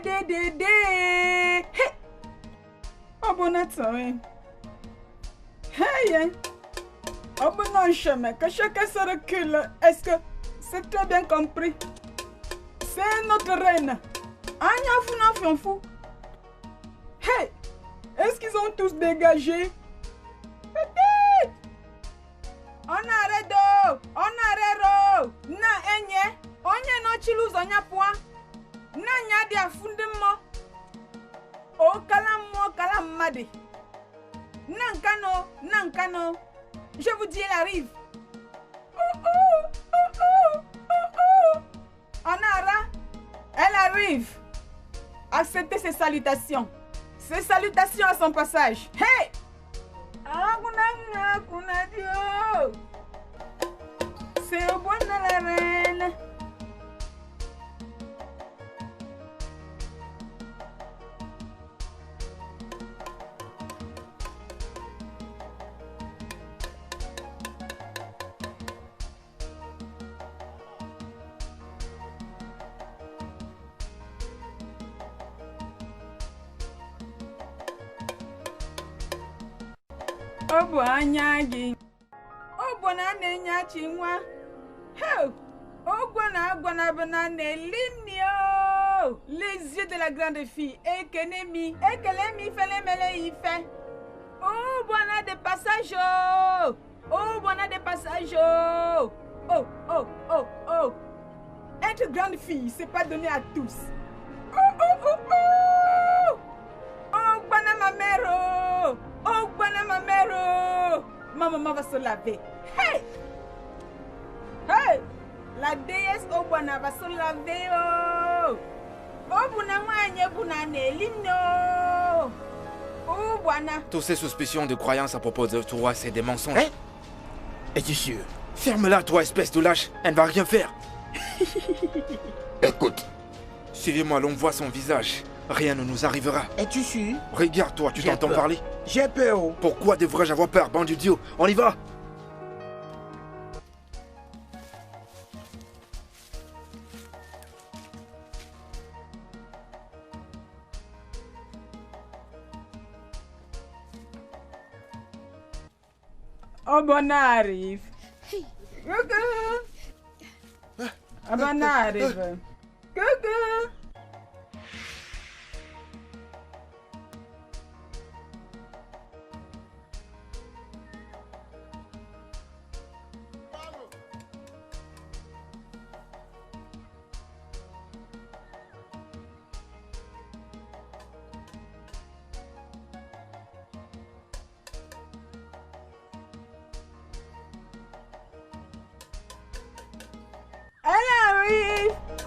Hey! Oh, bon attends. Hey! Oh, bon non, chemin, que chacun se recule. Est-ce que c'est très bien compris? C'est notre reine. Anya fou. Hey! Est-ce qu'ils ont tous dégagé? Onarero! Na enye! Onye no chiluz onya poa! Na nya dia fundemo! O kalam madi! Nankano! Je vous dis, elle arrive! Onara! Elle arrive! Acceptez ses salutations! Ses salutations à son passage! Hey! C'est au bon de la reine. Anyagi. Bonane nyachi nwa. Hey! Gwana banane linio. Les yeux de la grande fille. Ekelemi fele mele ife. Oh, bona de passage. Oh, bona de passage. Oh. Être grande fille, c'est pas donné à tous. Oh, bona ma mère. Oh, bona ma mère. Ma maman va se laver. Hey! La déesse Obwana va se laver. Toutes ces suspicions de croyances à propos de toi, c'est des mensonges. Hein? Es-tu sûr? Ferme-la, toi, espèce de lâche. Elle ne va rien faire. Écoute. Suivez-moi, l'on voit son visage. Rien ne nous arrivera. Es-tu sûr? Regarde-toi, tu t'entends parler? J'ai peur. Pourquoi devrais-je avoir peur, bande d'idiot? On y va! Oh, bon arrive. Coucou. Bon arrive. Coucou.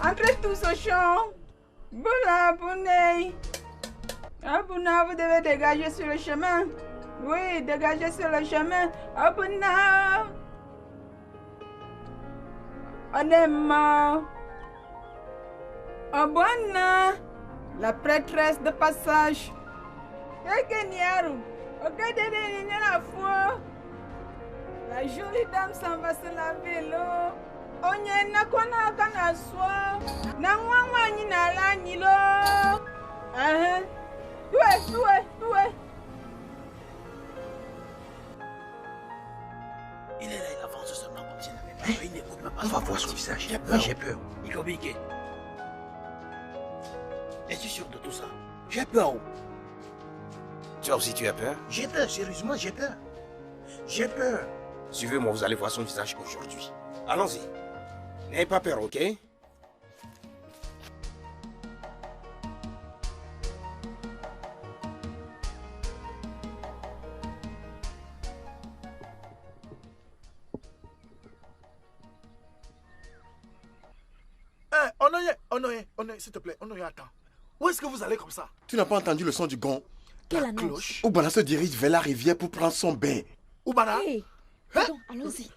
Entrez tous au champ. Boula, Bounei. Abouna, vous devez dégager sur le chemin. Oui, dégager sur le chemin. Abouna. On est mort. Abona, la prêtresse de passage. Ekenyaru. La foi. La jolie dame s'en va se laver l'eau. Onye nakona kana swa na nwa nyi na la nyi lo Doué. Il est là, il avance seulement comme s'il n'avait pas. Il n'écoute même pas. On va voir son visage. J'ai peur. Il est obligé. Es-tu sûr de tout ça? J'ai peur. Toi aussi tu as peur? J'ai peur, sérieusement, j'ai peur. J'ai peur. Suivez-moi, vous allez voir son visage aujourd'hui. Allons-y. N'ayez pas peur, ok? Onoye, s'il te plaît, Onoye, attends. Où est-ce que vous allez comme ça? Tu n'as pas entendu le son du gong? La cloche. Oubana se dirige vers la rivière pour prendre son bain. Oubana? Hey, pardon, allons-y.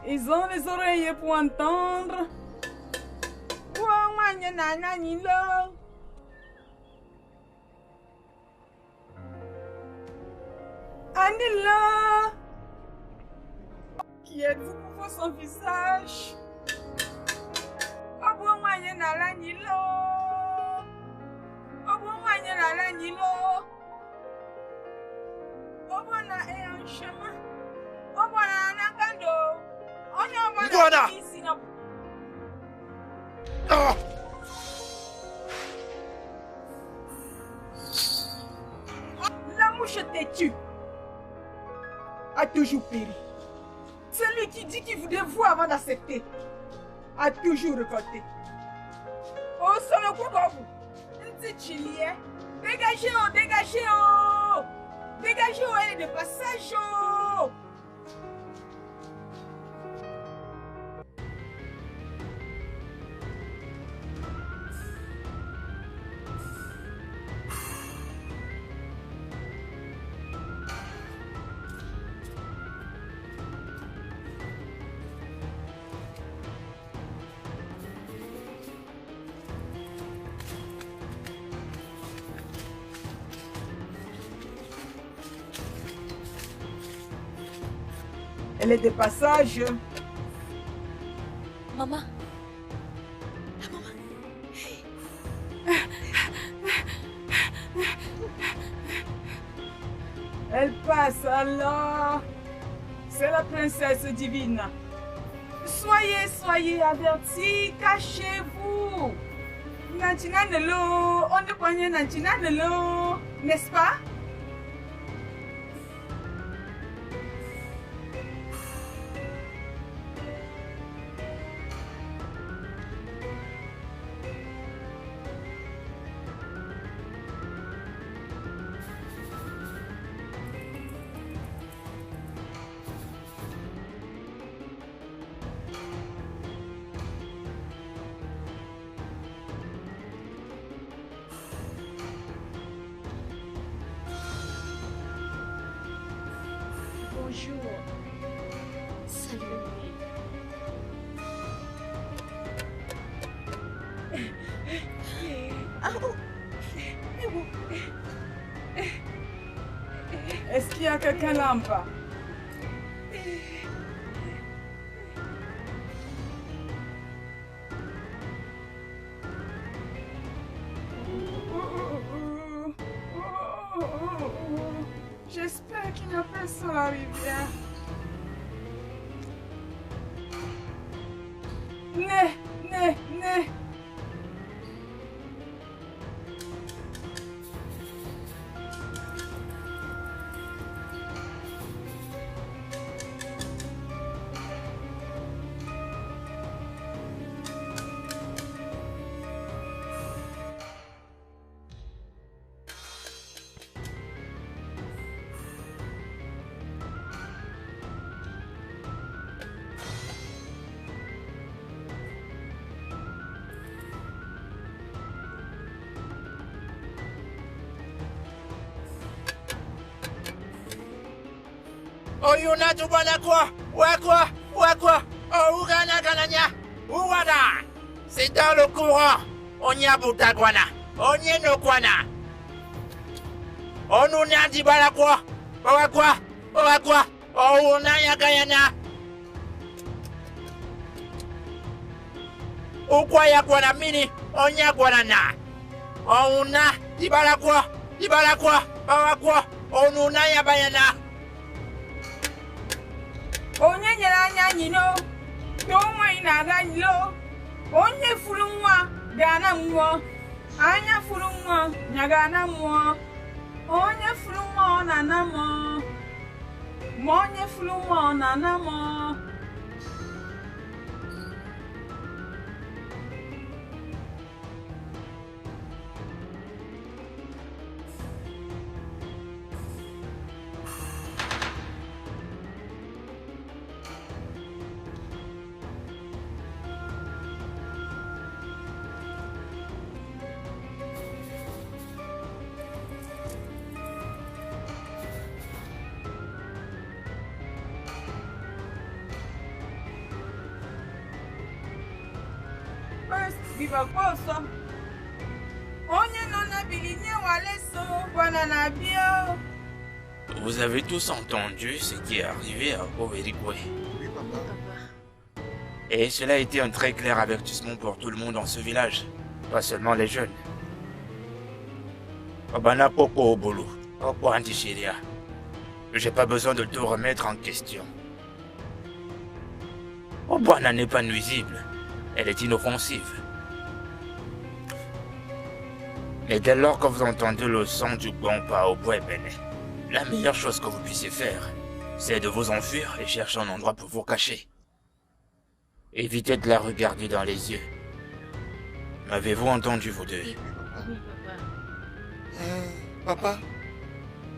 Ils ont les oreilles pour entendre. Anila, Qui êtes-vous pour voir son visage? Obuomanye na la nilo. Obuomanye na la nilo. Obona est en chemin. Obona nakando. Ngwana! Ah! La mouche têtue a toujours péri. Celui qui dit qu'il voulait voir avant d'accepter a toujours récolté. Oh, son coucou, dégagez, oh, dégagez, oh! Dégagez, oh, elle est de passage, oh! Elle est de passage. Maman. Elle passe alors. C'est la princesse divine. Soyez avertis, cachez-vous. Nantina Nelo, on ne connaît Nantina Nelo, n'est-ce pas? Bonjour. Salut. Est-ce qu'il y a quelqu'un là en bas? J'espère qu'il n'y a personne à la rivière. Né. Oyuna tubana kwa? Oh, Ugana Gananya, Uwada. C'est dans le courant. Onya Butagwana, Onye no Kwana. Onuna Dibala kwa? Oh, Unaya Gayana. Ukwaya Kwana Mini, Onya Kwanana. Ona Dibala kwa? Onunaya Bayana. Onye nyere anya nyino, tomo inaga nyilo. Onye furu nwa ga-ana mmụọ. Anya furu nwa ga-ana mmụọ. Onye furu nwa ọ na-ana mmụọ. Ma onye furu nwa ọ na-ana mmụọ. Viva Koso. Onye nọ na bilinye wale so bwana na bio. Vous avez tous entendu ce qui est arrivé à Owerigwe. Oui, papa. Papa. Et cela a été un très clair avertissement pour tout le monde dans ce village, pas seulement les jeunes. Obana Poko Obolo, Oko Antishiria. J'ai pas besoin de tout remettre en question. Obana n'est pas nuisible, elle est inoffensive. Et dès lors que vous entendez le son du Gompa au bois béné, la meilleure chose que vous puissiez faire, c'est de vous enfuir et chercher un endroit pour vous cacher. Évitez de la regarder dans les yeux. M'avez-vous entendu, vous deux? Oui, papa. Papa,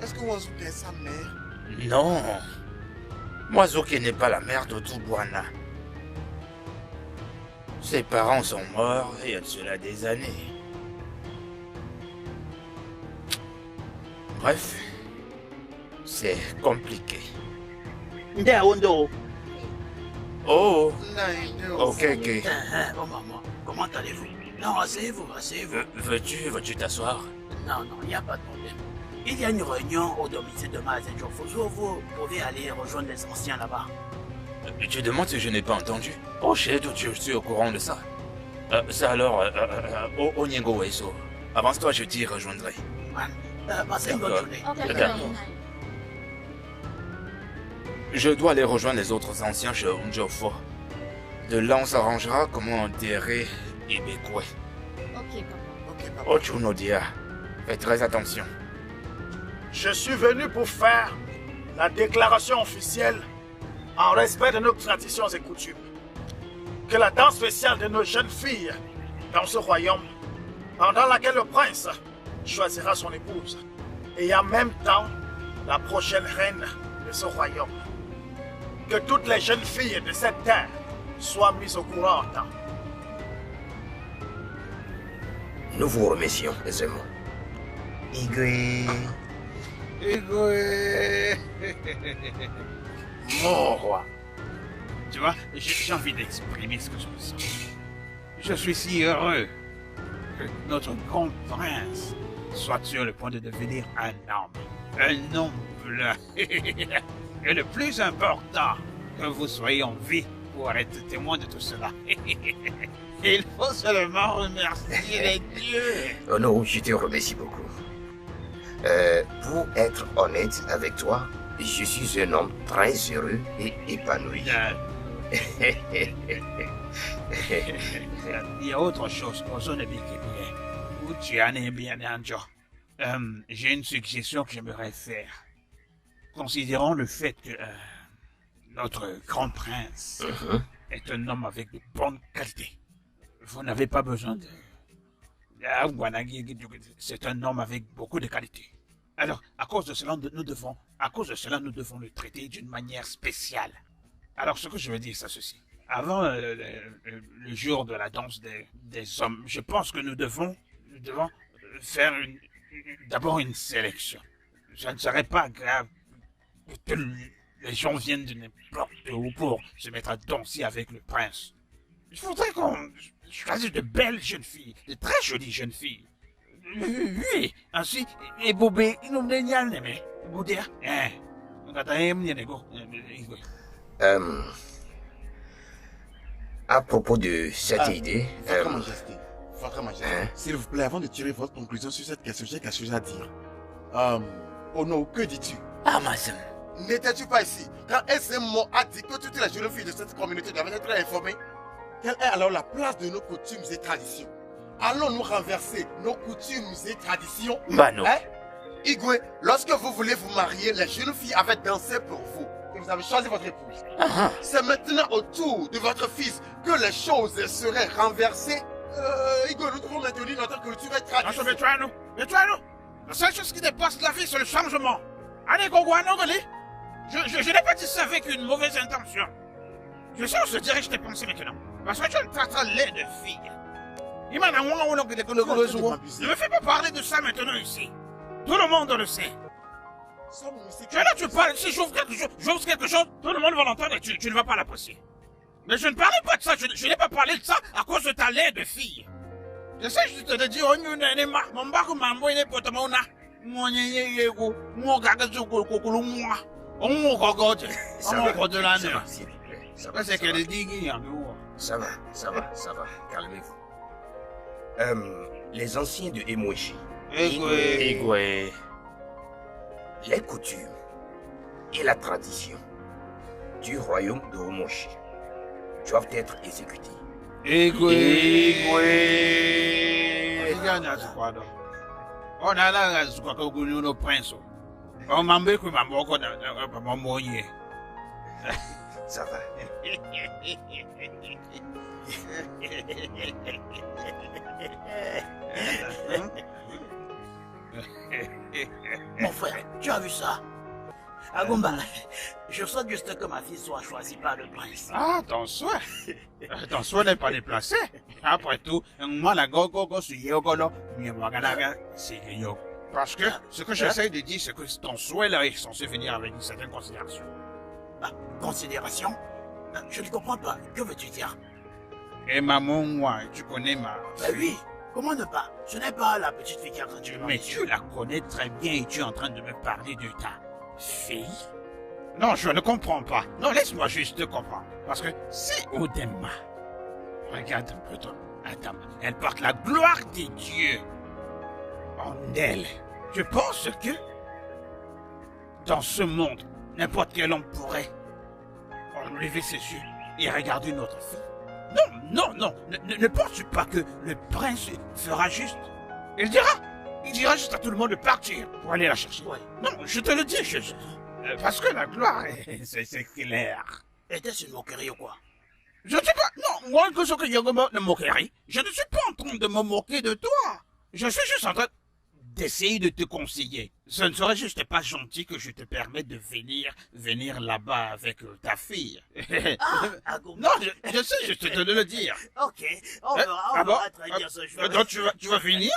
est-ce que Wazuke est sa mère? Non. Mwazuke n'est pas la mère de Tubwana. Ses parents sont morts il y a de cela des années. Bref, c'est compliqué. Ndéaondo. Oh, Non, ok, ok. Oh maman, comment allez-vous? Non, asseyez-vous, asseyez-vous. Veux-tu t'asseoir? Non, il n'y a pas de problème. Il y a une réunion au domicile de Mazen Jofozo. Vous pouvez aller rejoindre les anciens là-bas. Tu demandes si je n'ai pas entendu? Oh, chérie, je suis au courant de ça. Ça alors, Onyengo Weso. Avance-toi, je t'y rejoindrai. Passez une bonne journée. D'accord. Je dois aller rejoindre les autres anciens chez Onjofo. De là, on s'arrangera comment enterrer Ibekwe. Ok, papa. Ok, papa. Ochunodia, fais très attention. Je suis venu pour faire la déclaration officielle en respect de nos traditions et coutumes. Que la danse spéciale de nos jeunes filles dans ce royaume, pendant laquelle le prince choisira son épouse, et en même temps la prochaine reine de ce royaume. Que toutes les jeunes filles de cette terre soient mises au courant en temps. Nous vous remercions aisément. Igwe. Mon roi. Tu vois, j'ai envie d'exprimer ce que je ressens. Je suis si heureux que notre grand prince soit sur le point de devenir un homme. Un homme blanc. Et le plus important, que vous soyez en vie pour être témoin de tout cela. Il faut seulement remercier les dieux. Oh non, je te remercie beaucoup. Pour être honnête avec toi, je suis un homme très heureux et épanoui. Il y a autre chose. J'ai une suggestion que j'aimerais faire. Considérant le fait que notre grand prince est un homme avec de bonnes qualités. Vous n'avez pas besoin de... C'est un homme avec beaucoup de qualités. Alors, à cause de cela, nous devons le traiter d'une manière spéciale. Alors, ce que je veux dire, c'est ceci. Avant le jour de la danse des hommes, je pense que nous devons faire d'abord une sélection. Ça ne serait pas grave que les gens viennent de n'importe où pour se mettre à danser avec le prince. Il faudrait qu'on choisisse de belles jeunes filles, de très jolies jeunes filles. Oui, ainsi, et Bobé, il nous dit rien, mais Boudé, à propos de cette idée, Votre Majesté, s'il vous plaît, avant de tirer votre conclusion sur cette question, j'ai quelque chose à dire. Ono, que dis-tu? Amazon. N'étais-tu pas ici quand SMO a dit que toutes les jeunes filles de cette communauté doivent être informées? Quelle est alors la place de nos coutumes et traditions? Allons-nous renverser nos coutumes et traditions? Bah non. Igwe, lorsque vous voulez vous marier, les jeunes filles avaient dansé pour vous. Et vous avez choisi votre épouse. C'est maintenant au tour de votre fils que les choses seraient renversées. Igwe, nous devons maintenir notre culture et tradition. Mais toi, nous. La seule chose qui dépasse la vie, c'est le changement. Allez, Gogouanogoli. Je n'ai pas dit ça avec une mauvaise intention. Je sais où se dirige tes pensées maintenant. Parce que tu es un traître laid de fille. Ne me fais pas parler de ça maintenant ici. Tout le monde le sait. Tu es là, tu parles. Si j'ouvre quelque chose, tout le monde va l'entendre et tu ne vas pas l'apprécier. Mais je ne parlais pas de ça. Je n'ai pas parlé de ça à cause de ta laide de fille. Je sais, je te dis, Moi, moi, Ça va, s'il vous plaît. Ça va, c'est ça va. qu'elle dit Ça va. Calmez-vous. Les anciens de Emouéchi, Igwe. les coutumes et la tradition du royaume de Omoshi doivent être exécutés. On a là, je crois que vous prince. On m'a dit que ma moko na moye. Ça va. Mon frère, tu as vu ça? Agumba, je souhaite juste que ma fille soit choisie par le prince. Ah, ton souhait n'est pas déplacé. Après tout, moi, la gogo, c'est yogolo, c'est yo. Parce que ce que j'essaie de dire, c'est que ton souhait là est censé venir avec une certaine considération. Ah, considération? Je ne comprends pas. Que veux-tu dire? Et maman, moi, tu connais ma... Ben oui, comment ne pas? Ce n'est pas la petite fille qui est en train de Mais tu la connais très bien et tu es en train de me parler de ta fille? Non, je ne comprends pas. Non, laisse-moi juste te comprendre. Parce que si Odemma, regarde un peu ton Adam, elle porte la gloire des dieux en elle. Je pense que dans ce monde, n'importe quel homme pourrait enlever ses yeux et regarder notre fille. Non, ne penses-tu pas que le prince fera juste? Il dira juste à tout le monde de partir pour aller la chercher. Ouais. Non, je te le dis, parce que la gloire, c'est clair. Était-ce une moquerie ou quoi? Je ne sais pas, non, moi, que ce que je me moquerie, je ne suis pas en train de me moquer de toi. Je suis juste en train d'essayer de te conseiller. Ce ne serait juste pas gentil que je te permette de venir là-bas avec ta fille. Ah, Agumba. Non, je sais juste te le dire. Ok, on verra très bien ce jour. Donc tu vas venir?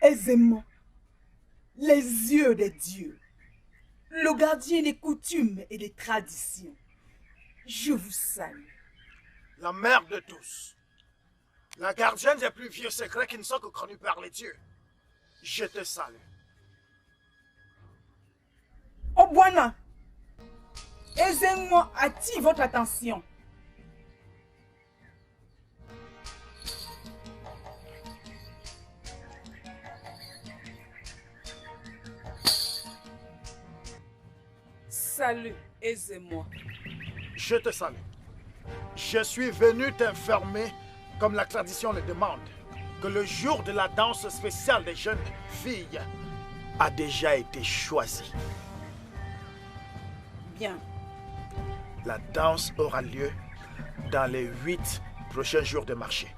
Aisément, les yeux des dieux, le gardien des coutumes et des traditions, je vous salue. La mère de tous, la gardienne des plus vieux secrets qui ne sont que connus par les dieux, je te salue. Obwana, aisément attire votre attention. Salut, aisez-moi. Je te salue. Je suis venu t'informer, comme la tradition le demande, que le jour de la danse spéciale des jeunes filles a déjà été choisi. Bien. La danse aura lieu dans les 8 prochains jours de marché.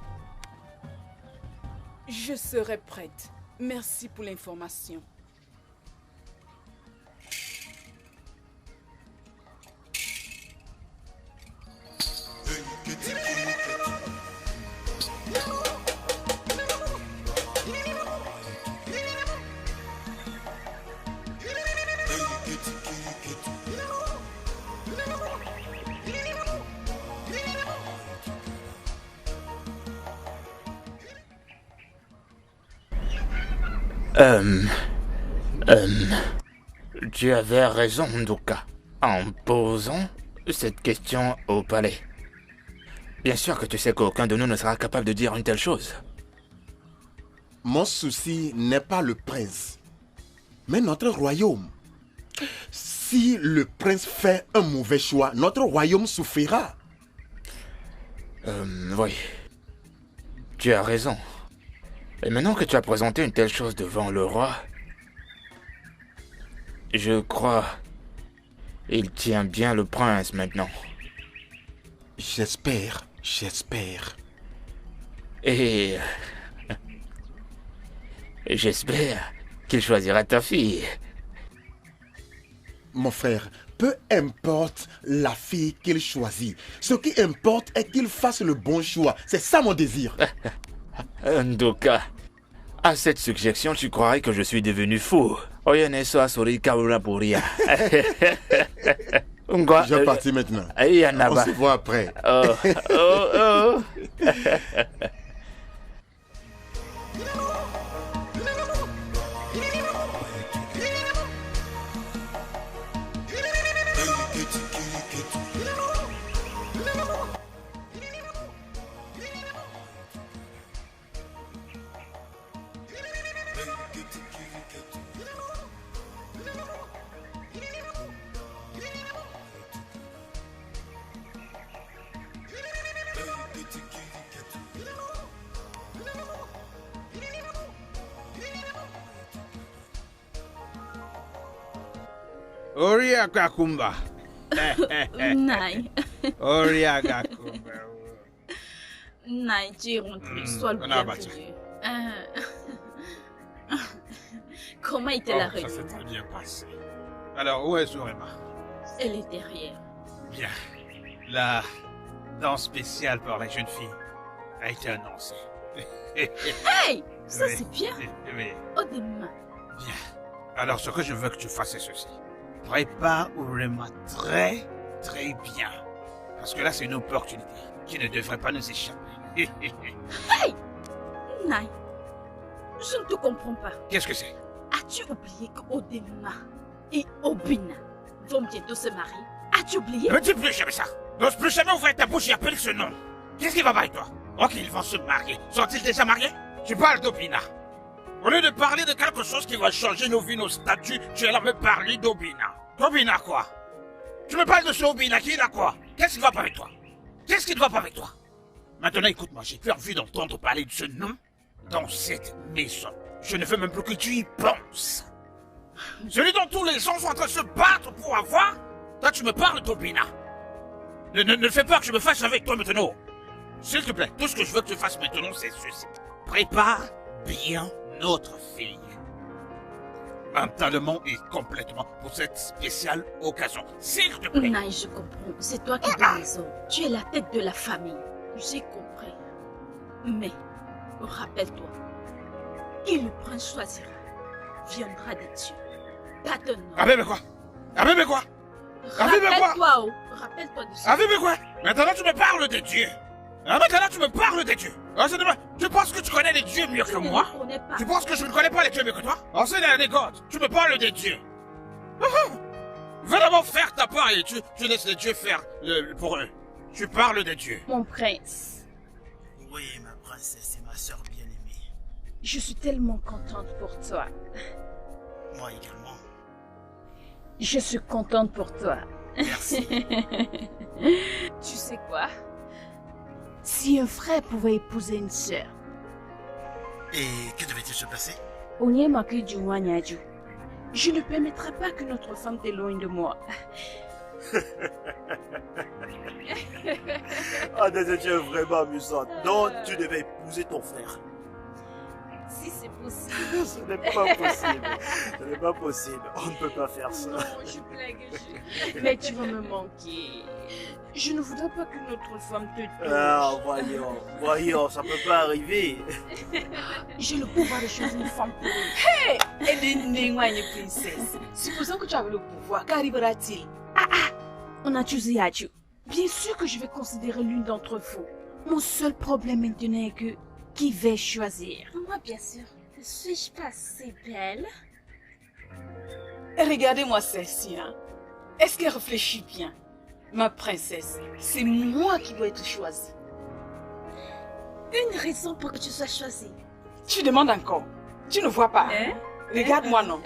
Je serai prête. Merci pour l'information. Tu avais raison, Nduka, en posant cette question au palais. Bien sûr que tu sais qu'aucun de nous ne sera capable de dire une telle chose. Mon souci n'est pas le prince, mais notre royaume. Si le prince fait un mauvais choix, notre royaume souffrira. Oui. Tu as raison. Et maintenant que tu as présenté une telle chose devant le roi, je crois il tient bien le prince maintenant. J'espère. Et j'espère qu'il choisira ta fille. Mon frère, peu importe la fille qu'il choisit, ce qui importe est qu'il fasse le bon choix. C'est ça mon désir. Nduka, À cette suggestion, tu croirais que je suis devenu fou. Je vais partir maintenant. On se voit après. Oriagakumba. Naï. Oriagakumba. Naï, tu es rentré. Sois le bienvenu. Comment était la réunion? Ça s'est très bien passé. Alors, où est Zorema? Elle est derrière. Bien. La danse spéciale pour les jeunes filles a été annoncée. Hey! Ça Oui. c'est bien. Oui. Oh, demain. Bien. Alors, ce que je veux que tu fasses, c'est ceci. Prépare Urema très, très bien. Parce que là, c'est une opportunité qui ne devrait pas nous échapper. Hey! Naï, je ne te comprends pas. Qu'est-ce que c'est? As-tu oublié qu'Odema et Obina vont bientôt se marier? As-tu oublié? Ne dis plus jamais ça. N'ose plus jamais ouvrir ta bouche et appelle ce nom. Qu'est-ce qui va pas avec toi? Ok, ils vont se marier. Sont-ils déjà mariés? Tu parles d'Obina. Au lieu de parler de quelque chose qui va changer nos vies, nos statuts, tu es là me parler d'Obina. Obina quoi? Tu me parles de ce Obina, qui est là quoi? Qu'est-ce qui ne va pas avec toi? Qu'est-ce qui ne va pas avec toi? Maintenant, écoute-moi, j'ai plus envie d'entendre parler de ce nom dans cette maison. Je ne veux même plus que tu y penses. Celui dont tous les gens sont en train de se battre pour avoir, toi tu me parles d'Obina. Ne fais pas que je me fâche avec toi maintenant. S'il te plaît, tout ce que je veux que tu fasses maintenant, c'est ceci. Prépare bien notre fille. Mentalement et complètement pour cette spéciale occasion. S'il te plaît. Naï, je comprends. C'est toi qui donnes les ordres. Tu es la tête de la famille. J'ai compris. Mais, rappelle-toi, qui le prince choisira viendra de Dieu. Pas de nom. Avec quoi? Avec quoi? Rappelle-toi, oh. Rappelle-toi de ça. Avec quoi? Maintenant tu me parles de Dieu. Maintenant tu me parles de Dieu. Tu penses que tu connais les dieux mieux que moi? Tu penses que je ne connais pas les dieux mieux que toi? C'est l'anecdote. Tu me parles des dieux. Va d'abord faire ta part et tu laisses les dieux faire pour eux. Tu parles des dieux. Mon prince. Oui, ma princesse et ma soeur bien-aimée. Je suis tellement contente pour toi. Moi également. Je suis contente pour toi. Merci. Tu sais quoi? Si un frère pouvait épouser une sœur. Et que devait-il se passer? Je ne permettrai pas que notre femme t'éloigne de moi. Ah, tu es vraiment amusante. Donc, tu devais épouser ton frère. Si c'est possible. Ce n'est pas possible. Ce n'est pas possible. On ne peut pas faire ça. Non, je blague. Mais tu vas me manquer. Je ne voudrais pas que notre femme te touche. Ah, voyons, ça peut pas arriver. J'ai le pouvoir de choisir une femme pour lui. Hey! Et princesse. Supposons que tu avais le pouvoir, qu'arrivera-t-il? On a choisi Yaju. Bien sûr que je vais considérer l'une d'entre vous. Mon seul problème maintenant est que qui vais choisir? Moi, bien sûr. Ne suis-je pas assez belle? Regardez-moi celle-ci, hein. Est-ce qu'elle réfléchit bien? Ma princesse, c'est moi qui dois être choisie. Une raison pour que tu sois choisie. Tu demandes encore. Tu ne vois pas. Regarde-moi, non.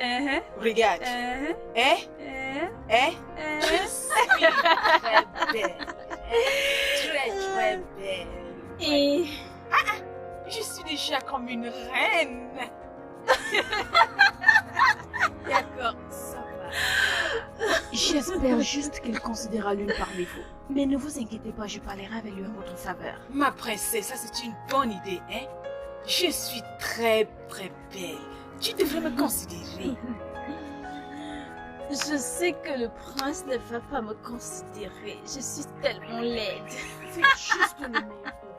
Regarde. Je suis très belle. Très belle. Et... je suis déjà comme une reine. D'accord, ça va. J'espère juste qu'il considérera l'une parmi vous. Mais ne vous inquiétez pas, je parlerai avec lui en votre faveur. Ma princesse, ça c'est une bonne idée, hein? Je suis très belle. Tu devrais me considérer. Je sais que le prince ne va pas me considérer. Je suis tellement laide. C'est juste le meilleur pour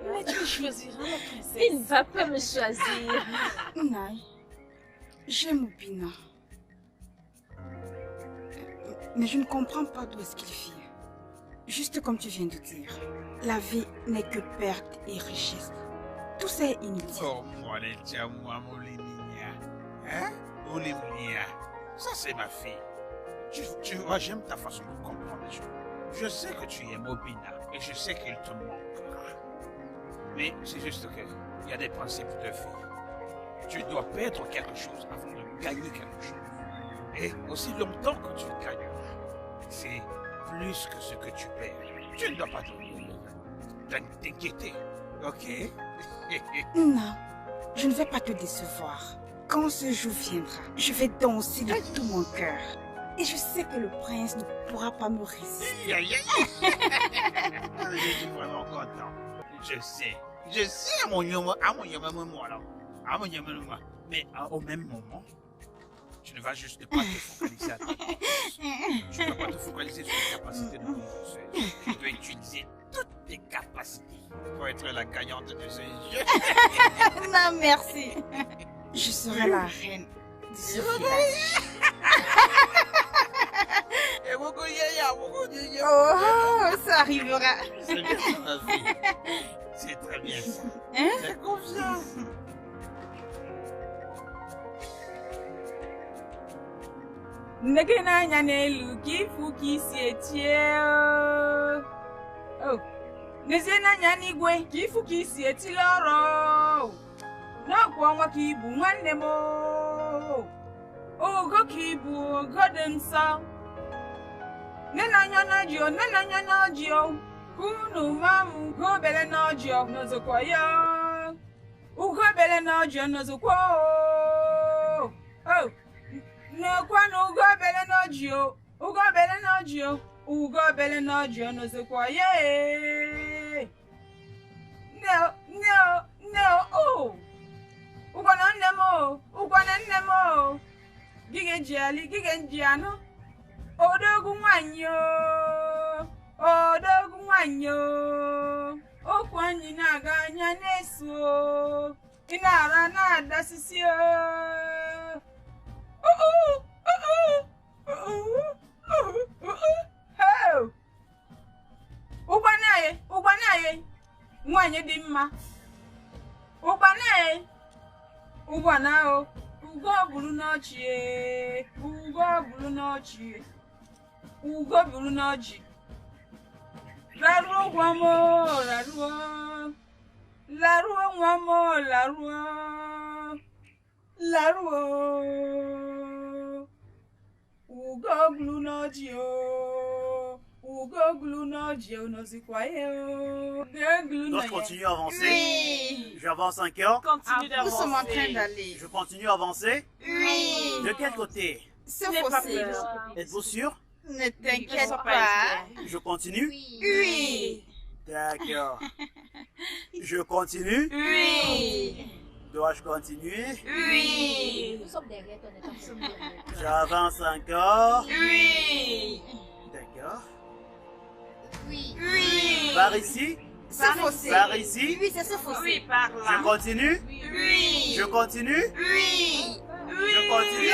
vous. Mais tu choisiras la princesse. Il ne va pas me choisir. Naï, j'aime Obina. Mais je ne comprends pas d'où est-ce qu'il vient. Juste comme tu viens de dire, la vie n'est que perte et richesse. Tout ça est inutile. Oh, moi, les tia, moi, mon Liminia. Hein? Oh, Liminia. Ça, c'est ma fille. Tu vois, j'aime ta façon de comprendre les choses. Je sais que tu aimes Obina et je sais qu'il te manquera. Mais c'est juste que il y a des principes de vie. Tu dois perdre quelque chose avant de gagner quelque chose. Et aussi longtemps que tu gagneras, c'est plus que ce que tu perds. Tu ne dois pas t'inquiéter, ok? Non, je ne vais pas te décevoir. Quand ce jour viendra, je vais danser de tout mon cœur. Et je sais que le prince ne pourra pas me résister. Je suis vraiment content. Je sais, mon yoma, mais au même moment, tu ne vas juste pas te focaliser à ta force. Tu ne vas pas te focaliser sur les capacités de mon conseil. Tu dois utiliser toutes tes capacités pour être la gagnante de ce jeu. Non, merci. Je serai la reine de ce village. Oh, ça arrivera. C'est bien ça, ma fille. C'est très bien ça. Hein? C'est confiance. Nekena anya n'elu ka ifu ka isi etie. Oh, nezie n'anya n'igwe ka ifu ka isi etile ọrụ. N'ọkwa ọnwa ka ibu nwanne m. Ogo ka ibu ogo dị nsọ. Nenanya n'ọjị. Kunu mamu gobele n'ọjị n'ozokwa ya. Ugobele n'ọjị n'ozokwa. Oh. N'ekwana ugobele n'ọjị. Ugobele n'ọjị n'ozokwa ya. No. Oh. Ugwana nne m. Gige nji anụ. Odogwu nwanyị o. Okwu anyị na-aga anya na-eso. Ị na-ara na-adasisi o. Ụgbanaye. Nwanyị dị mma. Ụgbana o. Ugo buru n'ọjị. Laruo nwa m, laruo nwa m, laruo. Ugo buru n'ọjị o. N'ozikwa ya o. Donc je continue à avancer. Oui. J'avance encore. Continue d'avancer. Nous sommes en train d'aller. Je continue à avancer. Oui. De quel côté? C'est N'aie pas possible. peur. Êtes-vous sûr? Ne t'inquiète sois pas. Je continue? Oui. D'accord. Je continue? Oui. Dois-je continuer? Oui. Nous sommes derrière toi, J'avance encore. Oui. D'accord. Oui. Par ici? C'est possible. Par ici? Oui, c'est possible. Oui, par là. Je continue? Oui. Je continue? Oui. Je continue?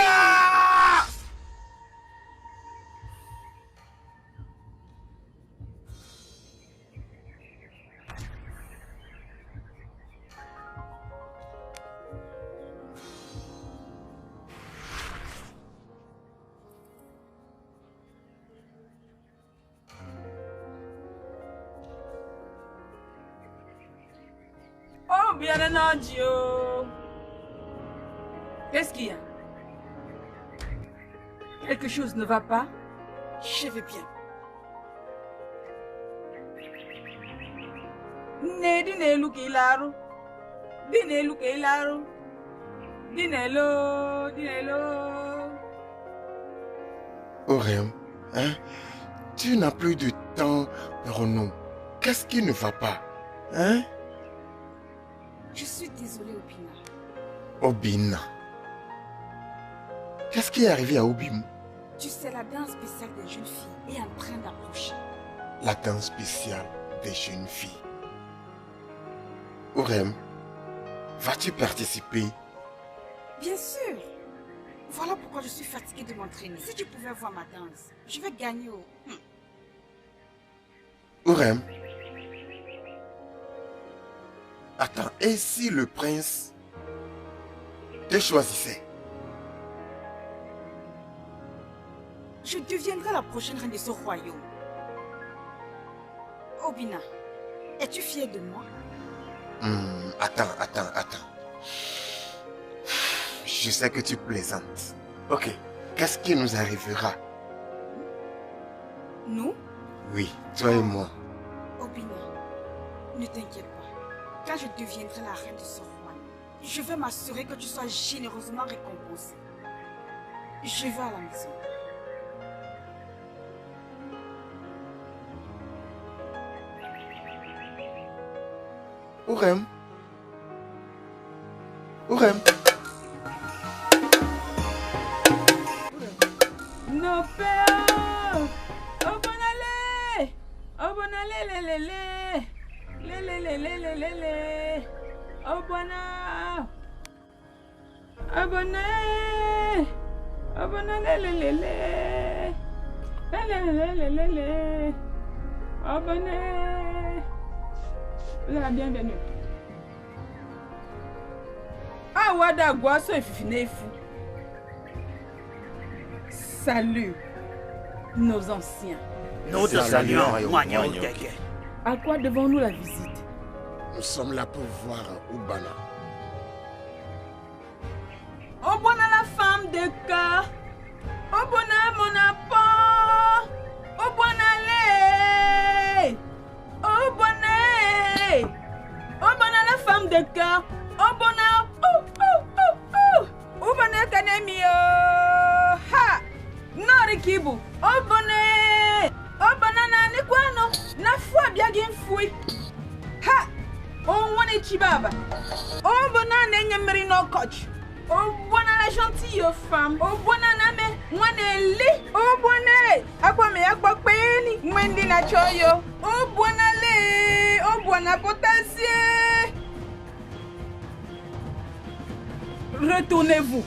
Oh, bien n'ọjị o. Qu'est-ce qu'il y a? Quelque chose ne va pas? Je vais bien. Di n'elu ka ịlarụ. Di n'elu ka ịlarụ. Di n'elu. Orem, hein? Tu n'as plus de temps pour nous. Qu'est-ce qui ne va pas? Hein? Je suis désolée, Obina. Obina. Qu'est-ce qui est arrivé à Obim? Tu sais, la danse spéciale des jeunes filles est en train d'approcher. La danse spéciale des jeunes filles. Ourem, vas-tu participer? Bien sûr. Voilà pourquoi je suis fatiguée de m'entraîner. Si tu pouvais voir ma danse, je vais gagner. Ourem. Attends, et si le prince te choisissait? Je deviendrai la prochaine reine de ce royaume. Obina, es-tu fière de moi? Attends. Je sais que tu plaisantes. Ok, qu'est-ce qui nous arrivera? Nous? Oui, toi et moi. Obina, ne t'inquiète pas. Quand je deviendrai la reine de ce royaume, je vais m'assurer que tu sois généreusement récompensée. Je vais à la maison. Ourem. Ourem. Nos pères. Oh bon allez. Oh bon allez. Les. Oh bon abonné. Oh bon allez. Les. Abonné. La bienvenue. Ah, Wada Guasso et Fifinefu. Salut, nos anciens. Nous te saluons, Moignon Keke. À quoi devons-nous la visite? Nous sommes là pour voir Ubana. Obona la femme de cœur. Obona mon apport. Obona les. Obona la femme de cœur. Obona. Obona kanemio. Ha. Norikibu. Obona na nikwano. Na fwa biagin fui. Ha. Wane chibaba. Obona nenyemri no coach. Obona la gentille femme. Obona name. Mwane li. Obona. Akwame akpakpeni. Mwendi na choyo. Obona le. Obona potentiel. Retournez-vous.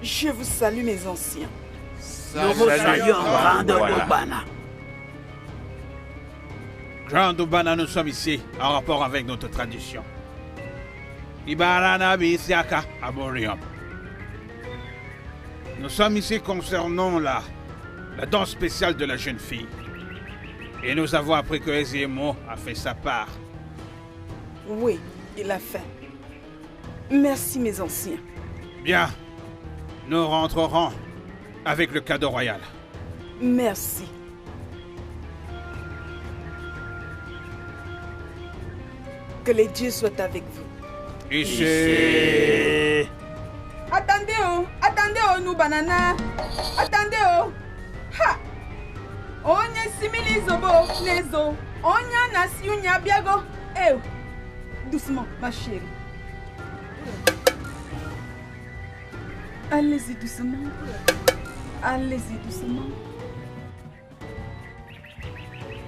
Je vous salue mes anciens. Nous vous saluons, Grande Ubana. Grande Ubana, nous sommes ici en rapport avec notre tradition. Ibarana Bisiaka Aborium. Nous sommes ici concernant la danse spéciale de la jeune fille. Et nous avons appris que Eziemo a fait sa part. Oui, il a fait. Merci mes anciens. Bien. Nous rentrerons avec le cadeau royal. Merci. Que les dieux soient avec vous. Ici. Attendez, nous banana. Attendez, Ha! Onye simili zobo, nezo. Onya nasi unya biago. Doucement, ma chérie. Allez-y doucement. Allez-y doucement.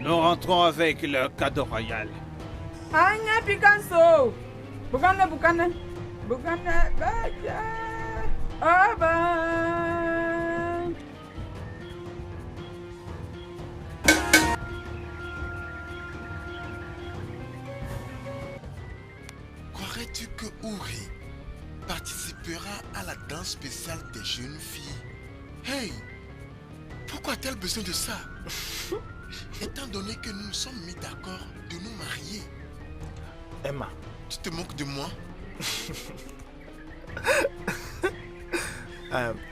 Nous rentrons avec le cadeau royal. Anya Picasso. Bukana. Baja. Aba. Croirais-tu que Ouri participera à la danse spéciale des jeunes filles? Hey! Pourquoi a-t-elle besoin de ça? Étant donné que nous nous sommes mis d'accord de nous marier. Emma. Tu te moques de moi?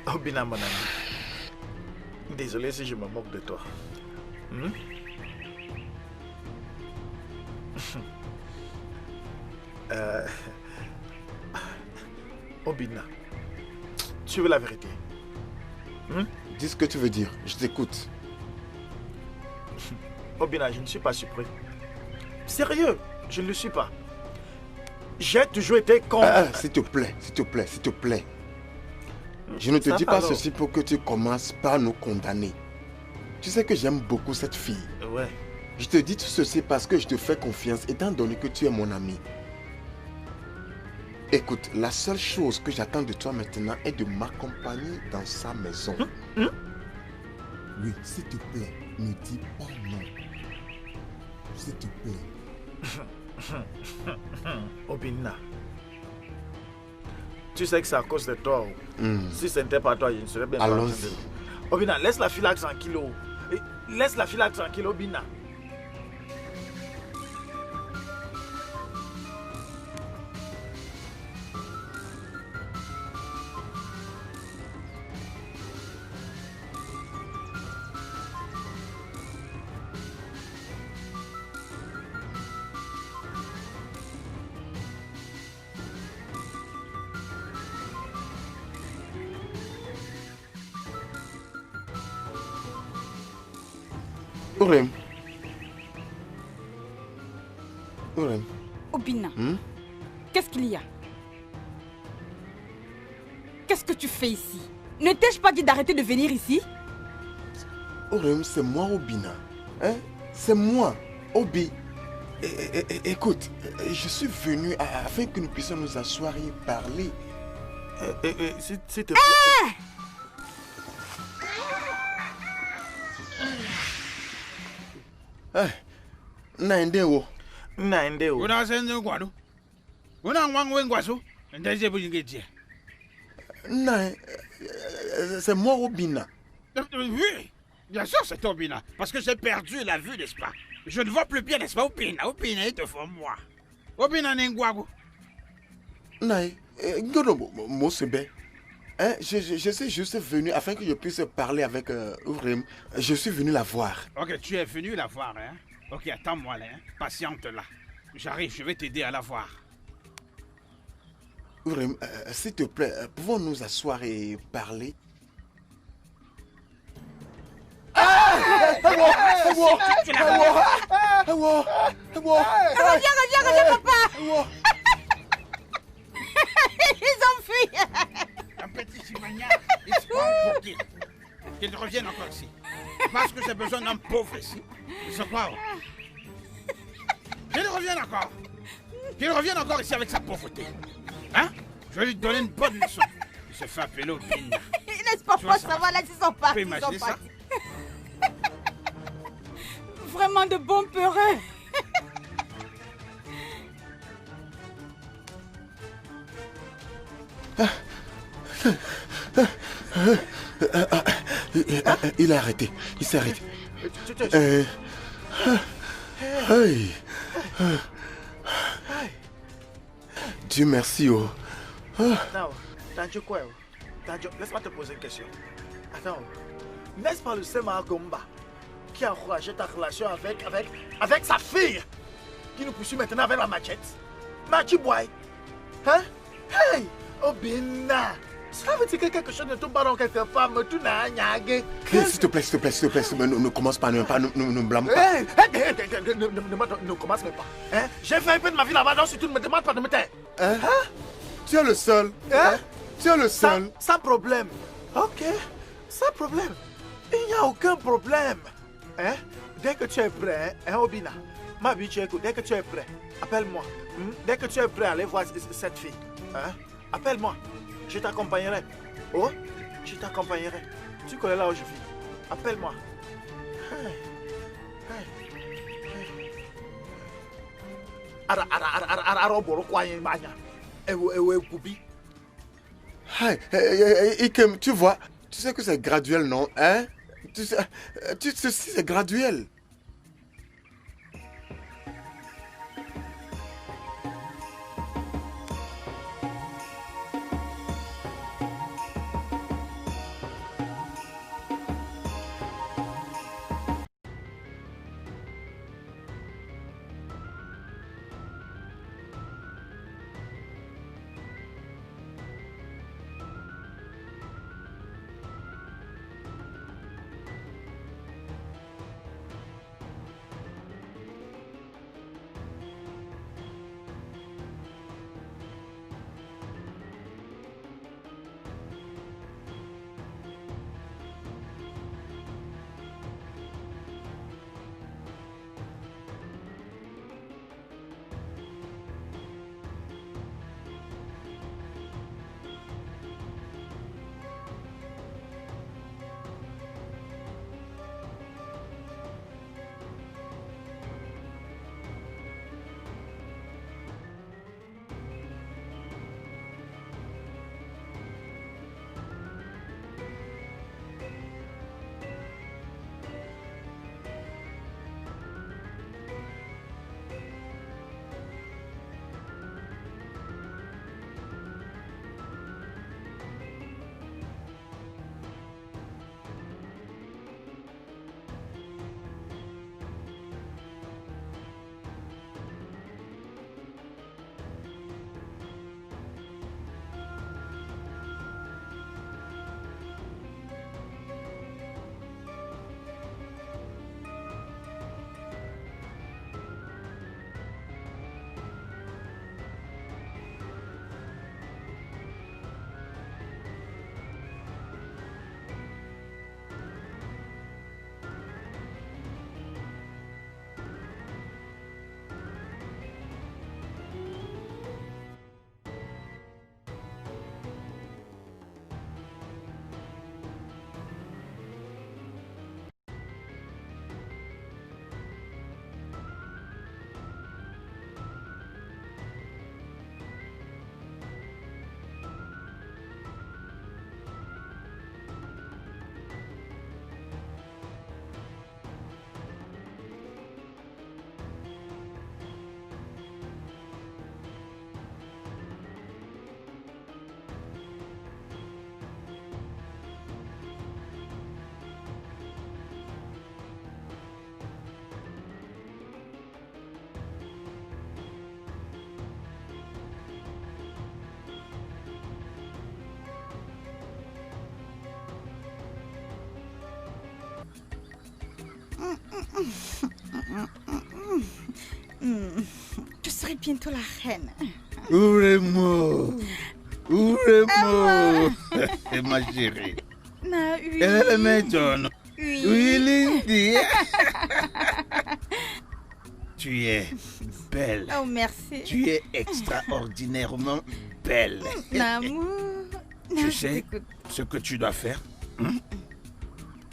Obina, mon ami. Désolé si je me moque de toi. Obina, tu veux la vérité? Dis ce que tu veux dire, je t'écoute. Obina, je ne suis pas surpris. Sérieux, je ne le suis pas. J'ai toujours été con. S'il te plaît, s'il te plaît, s'il te plaît. Je ne te Ça dis va pas alors. ceci pour que tu commences par nous condamner. Tu sais que j'aime beaucoup cette fille. Ouais. Je te dis tout ceci parce que je te fais confiance étant donné que tu es mon ami. Écoute, la seule chose que j'attends de toi maintenant est de m'accompagner dans sa maison. Oui, s'il te plaît, ne dis pas non. S'il te plaît. Obina. Tu sais que c'est à cause de toi. Si ce n'était pas toi, je ne serais bien pas en train Allons-y. de... Obina, laisse la fille là tranquille. Laisse la fille là tranquille, Obina. Urem. Urem. Obina, qu'est-ce qu'il y a? Qu'est-ce que tu fais ici? Ne t'ai-je pas dit d'arrêter de venir ici? Urem, c'est moi, Obina. Hein? C'est moi, Obi. Écoute, je suis venu afin que nous puissions nous asseoir et parler. S'il te plaît. Naendewo. Naendewo. Una sende ngwado. Una ngwangu ngwaso. Ndaje bujingeje. Non, c'est moi, Obina. Oui, bien sûr c'est Obina. Parce que j'ai perdu la vue, n'est-ce pas? Je ne vois plus bien, n'est-ce pas, Obina? Obina est devant moi. Obina Nengwago. Non, Mosebe. Hein, je suis juste venu afin que je puisse parler avec Urem. Je suis venu la voir. Ok, tu es venu la voir, hein? Ok, attends-moi là, hein? Patiente là. J'arrive, je vais t'aider à la voir. Urem, s'il te plaît, pouvons nous asseoir et parler? Reviens, papa! Ils ont fui! Un petit chimagnard, il se prend pour qui? Qu'il revienne encore ici. Parce que j'ai besoin d'un pauvre ici. Il se croit. Qu'il revienne encore. Qu'il revienne encore ici avec sa pauvreté. Hein? Je vais lui donner une bonne leçon. Il se fait appeler Obina. N'est-ce pas, ça va là, ils sont partis. Tu peux imaginer ça? Vraiment de bons peureux. Il a arrêté. Il s'est arrêté. Dieu merci. Oh. Attends, Tanjo quoi? Tanjo, laisse-moi te poser une question. Attends, n'est-ce pas le Sema Gomba qui a encouragé ta relation avec sa fille qui nous poursuit maintenant avec la machette? Machiboy. Hein? Hey! Obina! Ça veut dire que quelque chose ne tombe pas dans quelque femme, tu n'as rien. S'il te plaît, ne commence pas, ne blâme pas. Ne commence même pas. Hein? J'ai fait un peu de ma vie là-bas, donc si tu ne me demandes pas de me taire. Hein? Tu es le seul. Hein? Tu es le seul. Sans problème. Ok, sans problème. Il n'y a aucun problème. Hein? Dès que tu es prêt, hein, Obina, ma vie, tu écoutes, dès que tu es prêt, appelle-moi. Dès que tu es prêt à aller voir cette fille, hein? Appelle-moi. Je t'accompagnerai. Oh, je t'accompagnerai. Tu connais là où je vis. Appelle-moi. Ikem, tu vois, tu sais que c'est graduel, non? Hein? Tu sais, c'est graduel. Je serai bientôt la reine. Ouvrez-moi. Ouvrez-moi. Ma chérie. Non, oui. Elle m'étonne. Oui. Oui, Lindy. Tu es belle. Oh, merci. Tu es extraordinairement belle. L'amour. Tu sais ce que tu dois faire?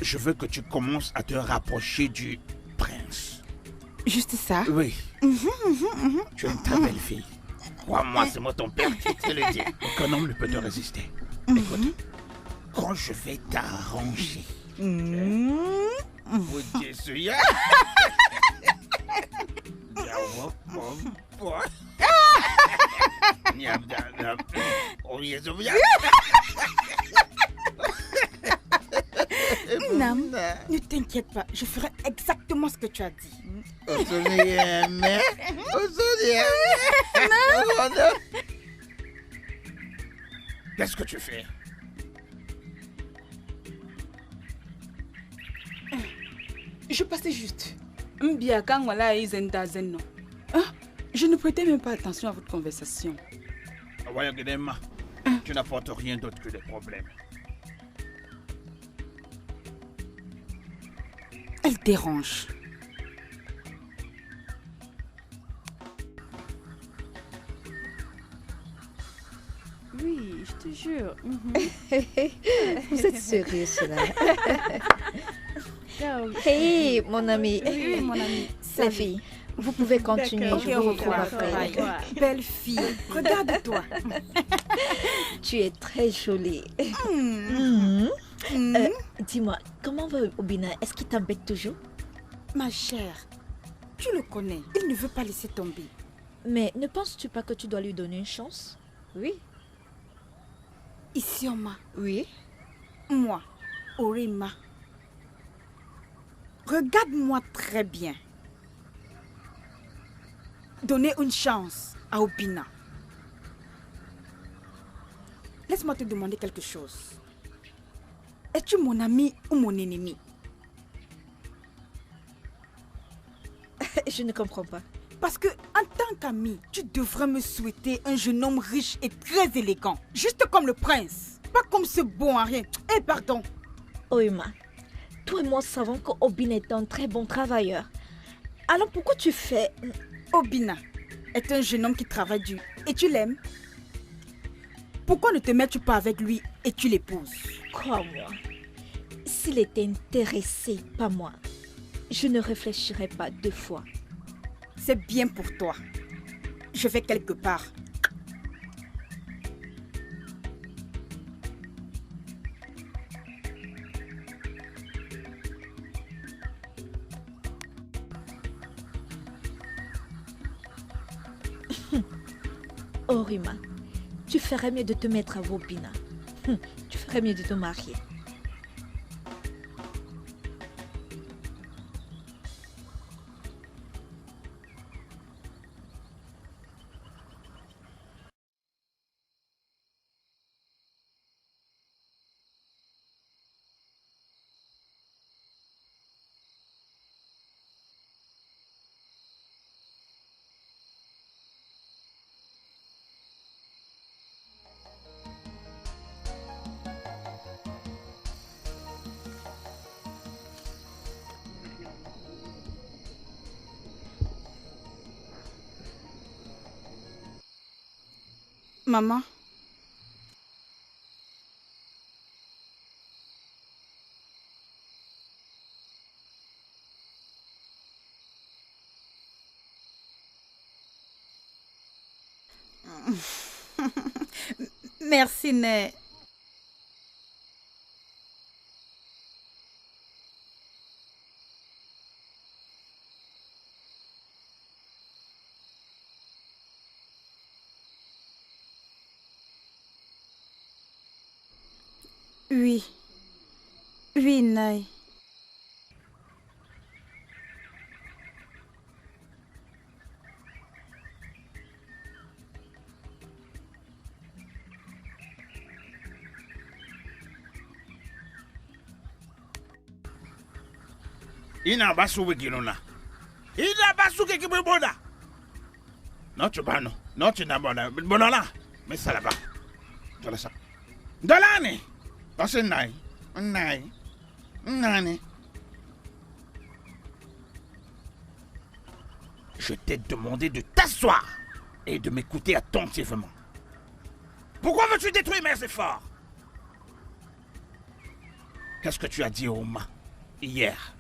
Je veux que tu commences à te rapprocher du prince. Juste ça? Oui. Tu es une très belle fille. Crois-moi, c'est moi ton père qui te le dit. Aucun homme ne peut te résister. Écoute, quand je vais t'arranger, vous dites celui Nam, ne t'inquiète pas, je ferai exactement ce que tu as dit. Qu'est-ce que tu fais? Je passais juste. Je ne prêtais même pas attention à votre conversation. Tu n'apportes rien d'autre que des problèmes. Elle dérange. Oui, je te jure. Vous êtes sérieux, cela? Oh, Hey, mon ami. Oui, mon ami. La fille, vous pouvez continuer. D'accord. Je vous retrouve après. Belle fille, regarde-toi. Tu es très jolie. Dis-moi, comment va Obina? Est-ce qu'il t'embête toujours? Ma chère, tu le connais. Il ne veut pas laisser tomber. Mais ne penses-tu pas que tu dois lui donner une chance? oui. Isioma, Oui. moi, Orima. Regarde-moi très bien. Donnez une chance à Obina. Laisse-moi te demander quelque chose. Es-tu mon ami ou mon ennemi? Je ne comprends pas. Parce que, en tant qu'ami, tu devrais me souhaiter un jeune homme riche et très élégant. Juste comme le prince. Pas comme ce bon à rien. Eh, pardon. Oima, toi et moi savons qu'Obina est un très bon travailleur. Alors pourquoi tu fais... Obina est un jeune homme qui travaille dur. Et tu l'aimes? Pourquoi ne te mets-tu pas avec lui et tu l'épouses? Crois-moi, s'il était intéressé par moi, je ne réfléchirais pas 2 fois. C'est bien pour toi. Je vais quelque part. Orima, tu ferais mieux de te mettre à Obina. Tu ferais mieux de te marier. Maman. Merci, Né. Oui. Oui, Nay. Ina basu wigilona. Ina basu kekibona. Notre bano. Notre nabona. Bonala. Mais ça là-bas. Dans ça. Dans l'année. Dans ce naï. Naï. Nani. Je t'ai demandé de t'asseoir et de m'écouter attentivement. Pourquoi veux-tu détruire mes efforts? Qu'est-ce que tu as dit, Oma, hier?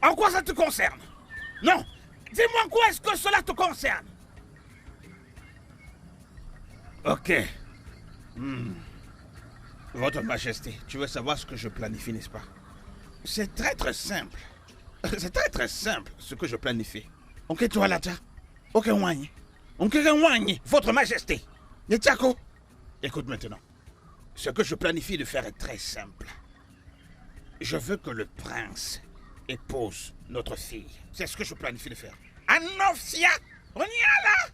En quoi ça te concerne? Non, dis-moi en quoi est-ce que cela te concerne? Ok. Votre Majesté, tu veux savoir ce que je planifie, n'est-ce pas? C'est très simple. C'est très simple ce que je planifie. Ok, toi là, ok, Wany. Ok, Wany, Votre Majesté. Yetiako. Écoute maintenant. Ce que je planifie de faire est très simple. Je veux que le prince épouse notre fille. C'est ce que je planifie de faire. Anofsia, on y est là.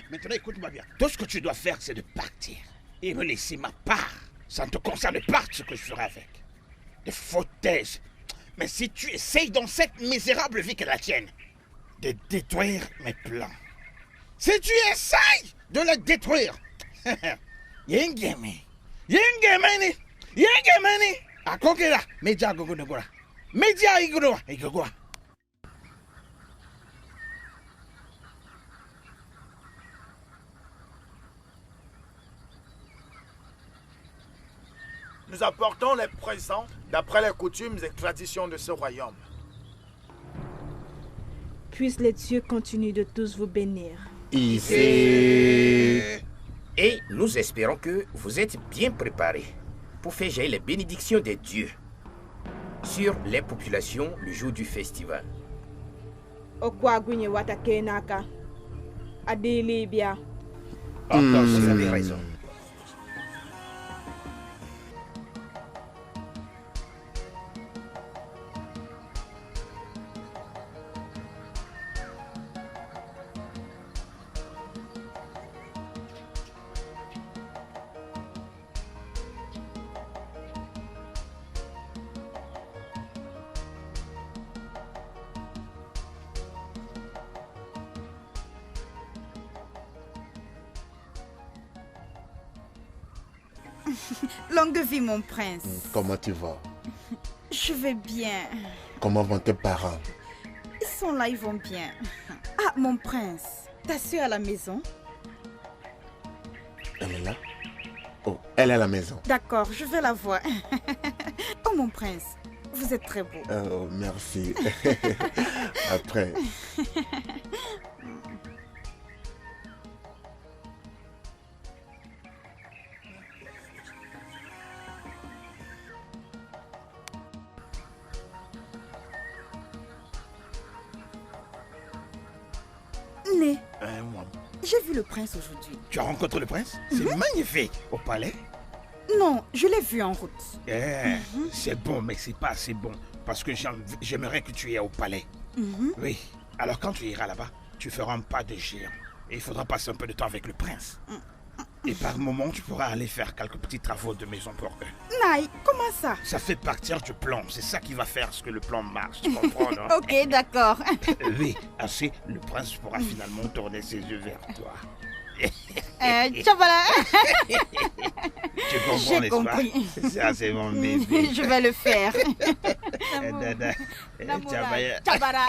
Maintenant, écoute-moi bien. Tout ce que tu dois faire, c'est de partir et me laisser ma part. Ça ne te concerne pas ce que je ferai avec. Des foutaises. Mais si tu essayes dans cette misérable vie que la tienne, de détruire mes plans, si tu essayes de le détruire, Yengemeni, Akokera, Media Gogonogora, Media Igoroa. Nous apportons les présents d'après les coutumes et traditions de ce royaume. Puissent les dieux continuer de tous vous bénir. Ici. Et nous espérons que vous êtes bien préparés pour faire jaillir les bénédictions des dieux sur les populations le jour du festival. Okwagunye watakenaka. Adelibia. Vous avez raison. Longue vie, mon prince. Comment tu vas? Je vais bien. Comment vont tes parents? Ils sont là, ils vont bien. Ah, mon prince, ta soeur à la maison? Elle est là? Oh, elle est à la maison. D'accord, je vais la voir. Oh, mon prince, vous êtes très beau. Oh, merci. Après. Né, j'ai vu le prince aujourd'hui. Tu as rencontré le prince? C'est magnifique. Au palais? Non, je l'ai vu en route. C'est bon, mais c'est pas assez bon. Parce que j'aimerais que tu y aies au palais. Oui. Alors quand tu iras là-bas, tu feras un pas de géant. Et il faudra passer un peu de temps avec le prince. Et par moment, tu pourras aller faire quelques petits travaux de maison pour eux. Naï, comment ça? Ça fait partir du plan. C'est ça qui va faire ce que le plan marche. Tu comprends, non? Ok, d'accord. Oui, ainsi, le prince pourra finalement tourner ses yeux vers toi. Tchabala. Tu comprends, n'est-ce compris. pas? Ça, c'est mon bébé. Je vais le faire. Tchabara.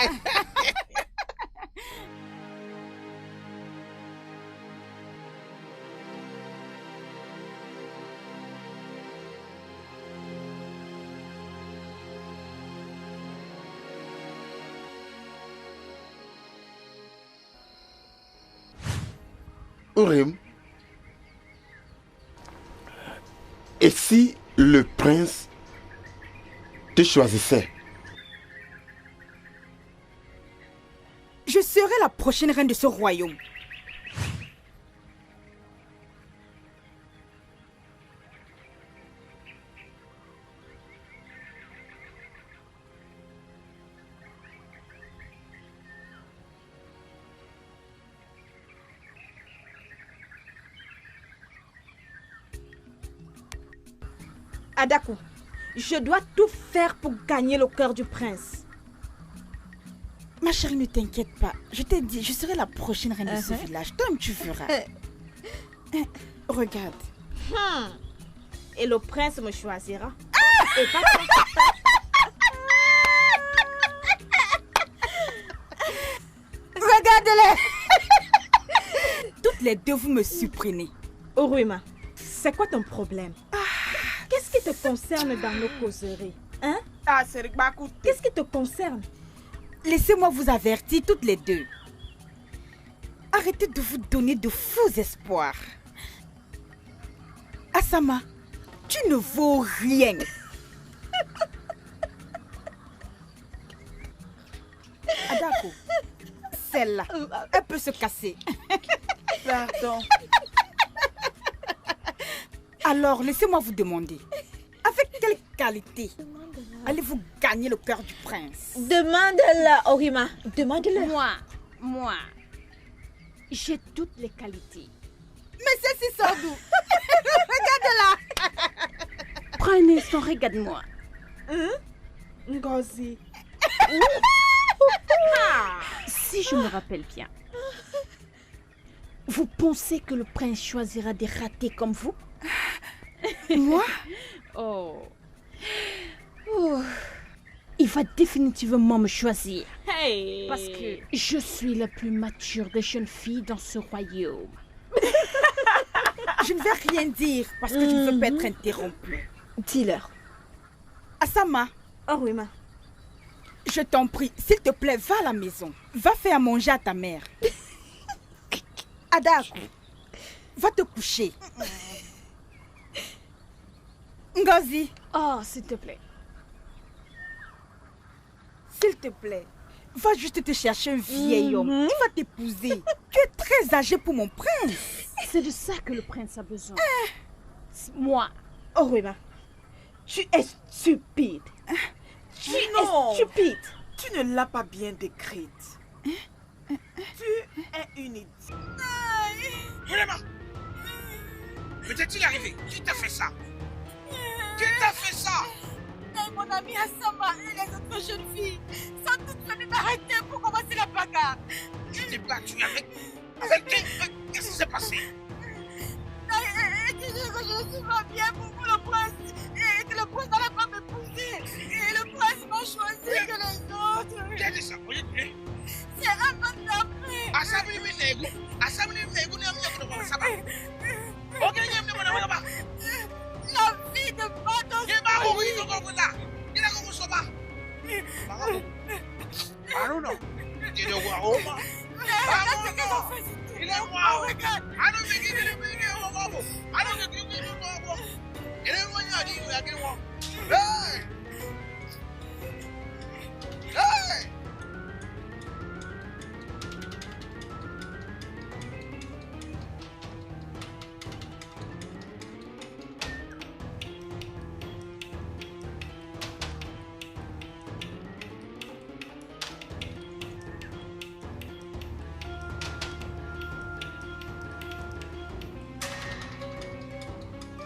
Urim, et si le prince te choisissait? Je serai la prochaine reine de ce royaume. Adako, je dois tout faire pour gagner le cœur du prince. Ma chérie, ne t'inquiète pas. Je t'ai dit, je serai la prochaine reine de ce village. Toi-même, tu feras. Regarde. Et le prince me choisira. Et pas Regardez-les. Toutes les deux, vous me surprenez. Orima, c'est quoi ton problème? Qu'est-ce qui te concerne dans nos causeries? Hein? Qu'est-ce qui te concerne? Laissez-moi vous avertir toutes les deux. Arrêtez de vous donner de faux espoirs. Asama, tu ne vaux rien. Adako, celle-là, elle peut se casser. Pardon. Alors, laissez-moi vous demander, avec quelle qualité allez-vous gagner le cœur du prince? Demande-le, Orima. Demande-le. Moi, j'ai toutes les qualités. Mais c'est si sordou. Regarde-la. Prends un instant, regarde-moi. Ngozi. Si je me rappelle bien, vous pensez que le prince choisira des ratés comme vous? Moi? Oh. Il va définitivement me choisir. Parce que je suis la plus mature des jeunes filles dans ce royaume. Je ne vais rien dire parce que je ne veux pas être interrompue. Dis-leur. Asama. Orima. Je t'en prie, s'il te plaît, va à la maison. Va faire à manger à ta mère. Adako, va te coucher. Ngozi. Oh, s'il te plaît. S'il te plaît, va juste te chercher un vieil homme. Il va t'épouser. Tu es très âgé pour mon prince. C'est de ça que le prince a besoin. Moi. Orima, tu es stupide. Tu es stupide. Tu ne l'as pas bien décrite. Tu es une idiote. Vraiment? Mais t'es-il arrivé? Qui t'a fait ça? Qui t'a fait ça? Mon ami Asama et les autres jeunes filles sont toutes venues m'arrêter pour commencer la bagarre. Tu t'es battu avec qui? Qu'est-ce qui s'est passé? Et tu dis que je suis pas bien pour le prince et que le prince n'allait pas m'épouser. Et le prince m'a choisi que les autres. Qui a dit ça? C'est un bon d'après. Asama la vie de Bados.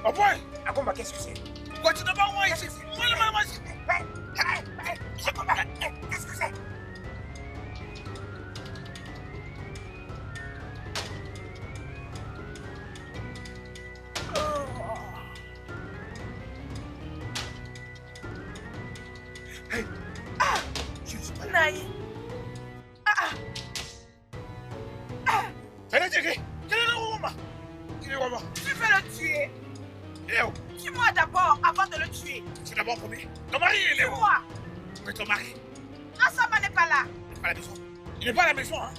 Oh boy! Agomba, qu'est-ce que c'est? Quoi, tu devant moi ici? Moi, qu'est-ce que c'est? Hey! Ah! Je suis pas naïf! Allez, Thierry! Quel est le moment? Tu veux le tuer? Léo! Tue-moi d'abord avant de le tuer! C'est d'abord premier? Ton mari, il est où? Tue-moi! Où est ton mari? Asama n'est pas là! Il n'est pas à la maison? Il n'est pas à la maison, hein?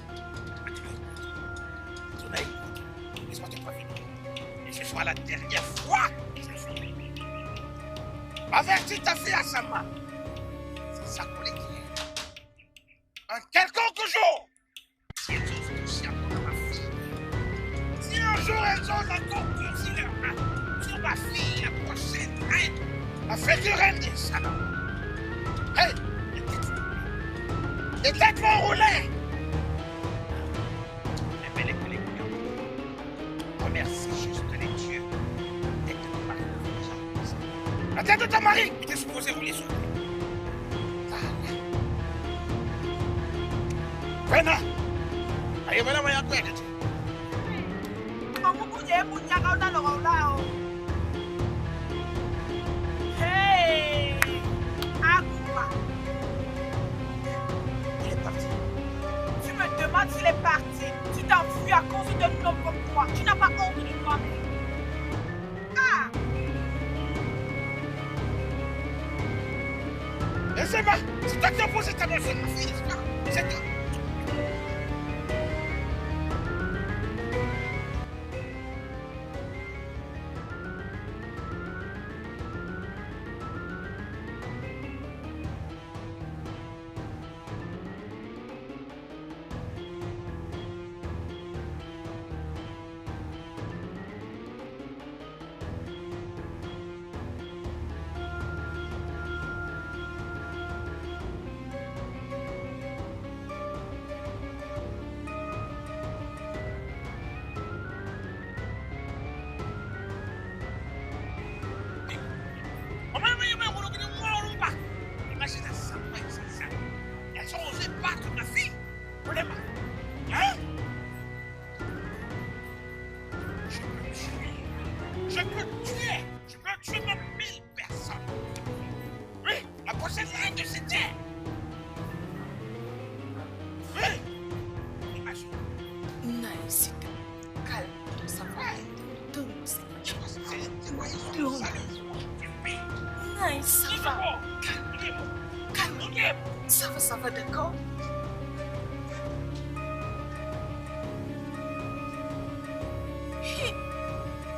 Soleil, laisse-moi te prévenir. Et ce soit la dernière fois que je le fais. Avertis ta fille Asama. C'est sa collègue. Un quelconque jour! Si elles osent toucher encore à ma fille, si un jour elles osent encore conduire leur main sur ma fille, la prochaine reine, la future reine des salons. Hey! Les têtes vont rouler! Les belles et les remercie juste les dieux d'être parmi nous. Attends de ton mari. Il était supposé rouler sur. Venez. Allez, voilà, voilà, quoi. Hey! Agouma! Il est parti. Tu me demandes s'il est parti. Tu t'enfuis à cause d'un homme comme toi. Tu n'as pas honte de toi-même. Ah! Laissez-moi. C'est toi qui as posé ta main sur ma fille, n'est-ce pas? C'est toi. Elles ont osé battre ma fille. Vraiment. Hein? Je peux tuer. Je peux tuer même 1000 personnes. Oui, la prochaine reine de cette terre. Oui. Imagine. Nice. Calme. Ça va. Tout, c'est nice, ça va. Calme. Ça va, d'accord?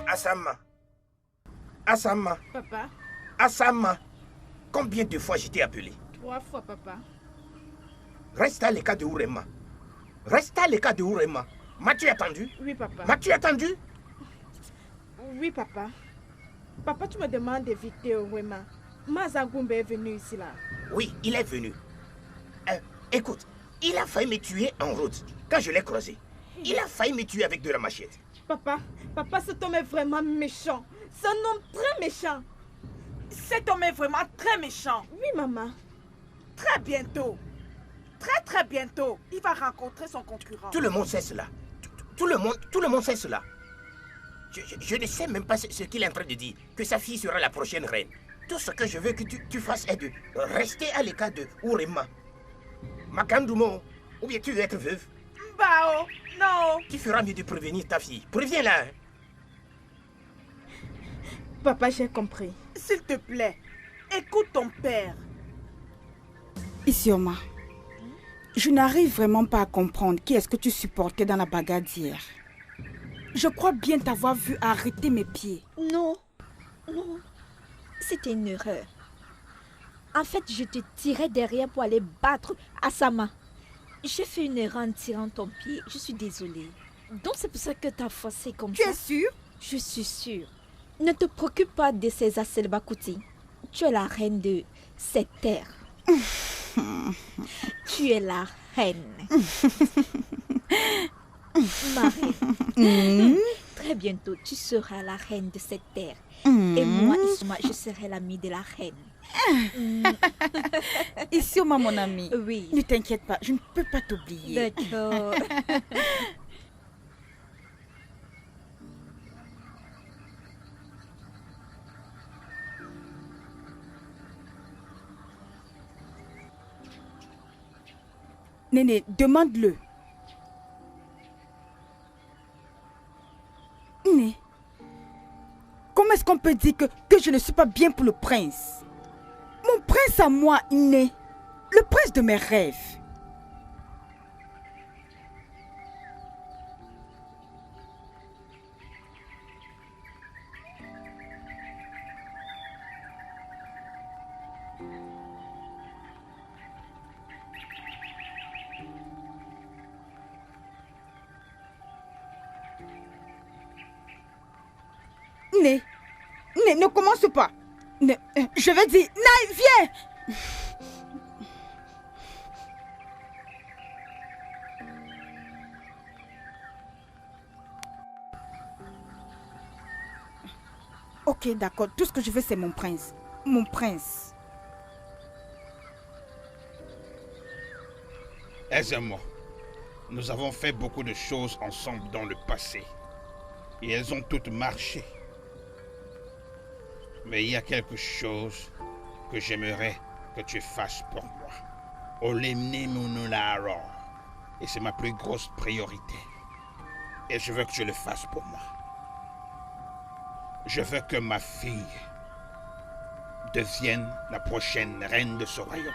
Asama. Asama. Papa, Asama. Combien de fois je t'ai appelé? 3 fois, papa. Reste à l'écart de Urema. Reste à l'écart de Urema. M'as-tu attendu? Oui, papa. M'as-tu attendu? Oui, papa. Papa, tu me demandes d'éviter Urema. Mazangumbe est venu ici, là. Oui, il est venu. Écoute, il a failli me tuer en route quand je l'ai croisé. Il a failli me tuer avec de la machette. Papa, cet homme est vraiment méchant. C'est un homme très méchant. Cet homme est vraiment très méchant. Oui, maman. Très bientôt. Très bientôt, il va rencontrer son concurrent. Tout le monde sait cela. Tout le monde sait cela. Je ne sais même pas ce qu'il est en train de dire. Que sa fille sera la prochaine reine. Tout ce que je veux que tu fasses est de rester à l'écart de Urema. Makandumo, ou bien tu veux être veuve? Bao, non. Tu feras mieux de prévenir ta fille. Préviens-la. Papa, j'ai compris. S'il te plaît, écoute ton père. Isioma, je n'arrive vraiment pas à comprendre qui est-ce que tu supportais dans la bagarre d'hier. Je crois bien t'avoir vu arrêter mes pieds. Non, c'était une erreur. En fait, je te tirais derrière pour aller battre Asama. J'ai fait une erreur en tirant ton pied. Je suis désolée. Donc c'est pour ça que tu as forcé comme ça. Tu es sûre? Je suis sûre. Ne te préoccupe pas de ces Aselbakuti. Tu es la reine de cette terre. Tu es la reine. Ma reine. Très bientôt, tu seras la reine de cette terre. Et moi, Isioma, je serai l'amie de la reine. Isioma, mon ami. Oui. Ne t'inquiète pas, je ne peux pas t'oublier. D'accord. Néné, demande-le. Néné, comment est-ce qu'on peut dire que je ne suis pas bien pour le prince? Mon prince à moi, Néné. Le prince de mes rêves. Ne commence pas. Je vais dire, Naï, viens. Ok, d'accord. Tout ce que je veux, c'est mon prince. mon prince. Aisez-moi. Nous avons fait beaucoup de choses ensemble dans le passé. Et elles ont toutes marché. Mais il y a quelque chose que j'aimerais que tu fasses pour moi. Olemne Munularo. Et c'est ma plus grosse priorité. Et je veux que tu le fasses pour moi. Je veux que ma fille devienne la prochaine reine de ce royaume.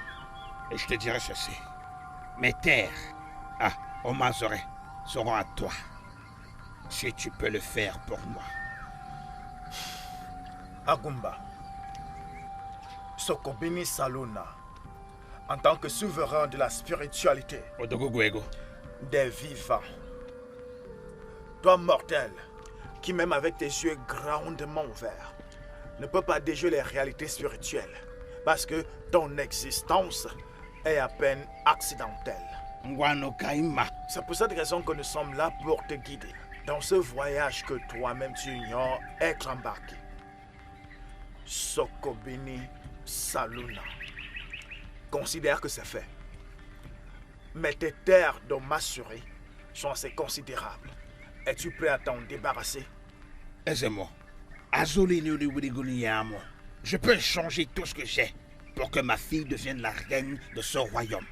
Et je te dirai ceci. Mes terres à Omazore seront à toi. Si tu peux le faire pour moi. Agumba, Sokobini Salona, en tant que souverain de la spiritualité, des vivants, toi mortel, qui même avec tes yeux grandement ouverts, ne peut pas déjouer les réalités spirituelles, parce que ton existence est à peine accidentelle. C'est pour cette raison que nous sommes là pour te guider dans ce voyage que toi-même tu ignores être embarqué. Sokobini Saluna. Considère que c'est fait. Mais tes terres d'Omasuri sont assez considérables. Es-tu prêt à t'en débarrasser? Aisez-moi. Je peux changer tout ce que j'ai pour que ma fille devienne la reine de ce royaume.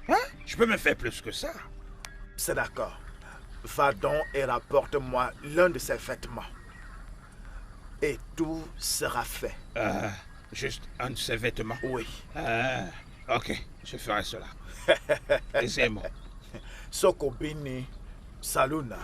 Hein? Je peux me faire plus que ça. C'est d'accord. Va donc et rapporte-moi l'un de ces vêtements. Et tout sera fait. Juste un de ces vêtements? Oui. Ok, je ferai cela. Aisez-moi. Sokobini Saluna.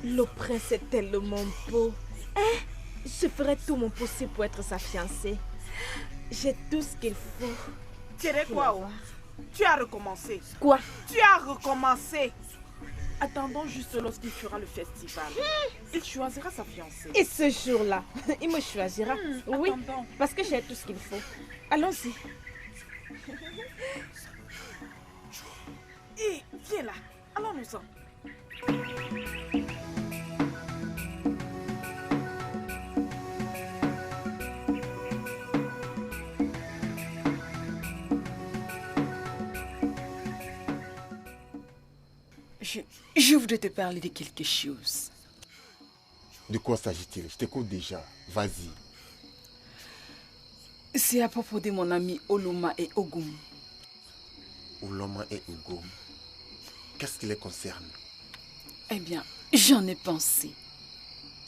Le prince est tellement beau. Hein? Je ferai tout mon possible pour être sa fiancée. J'ai tout ce qu'il faut. Tirez quoi, oh? Tu as recommencé. Quoi? Tu as recommencé. Attendons juste lorsqu'il fera le festival. Il choisira sa fiancée. Et ce jour-là, il me choisira. Oui, attendons. Parce que j'ai tout ce qu'il faut. Allons-y. Et viens là. Allons-nous-en. Je voudrais te parler de quelque chose. De quoi s'agit-il? Je t'écoute déjà. Vas-y. C'est à propos de mon ami Oloma et Ogum. Oloma et Ogum? Qu'est-ce qui les concerne? Eh bien, j'en ai pensé.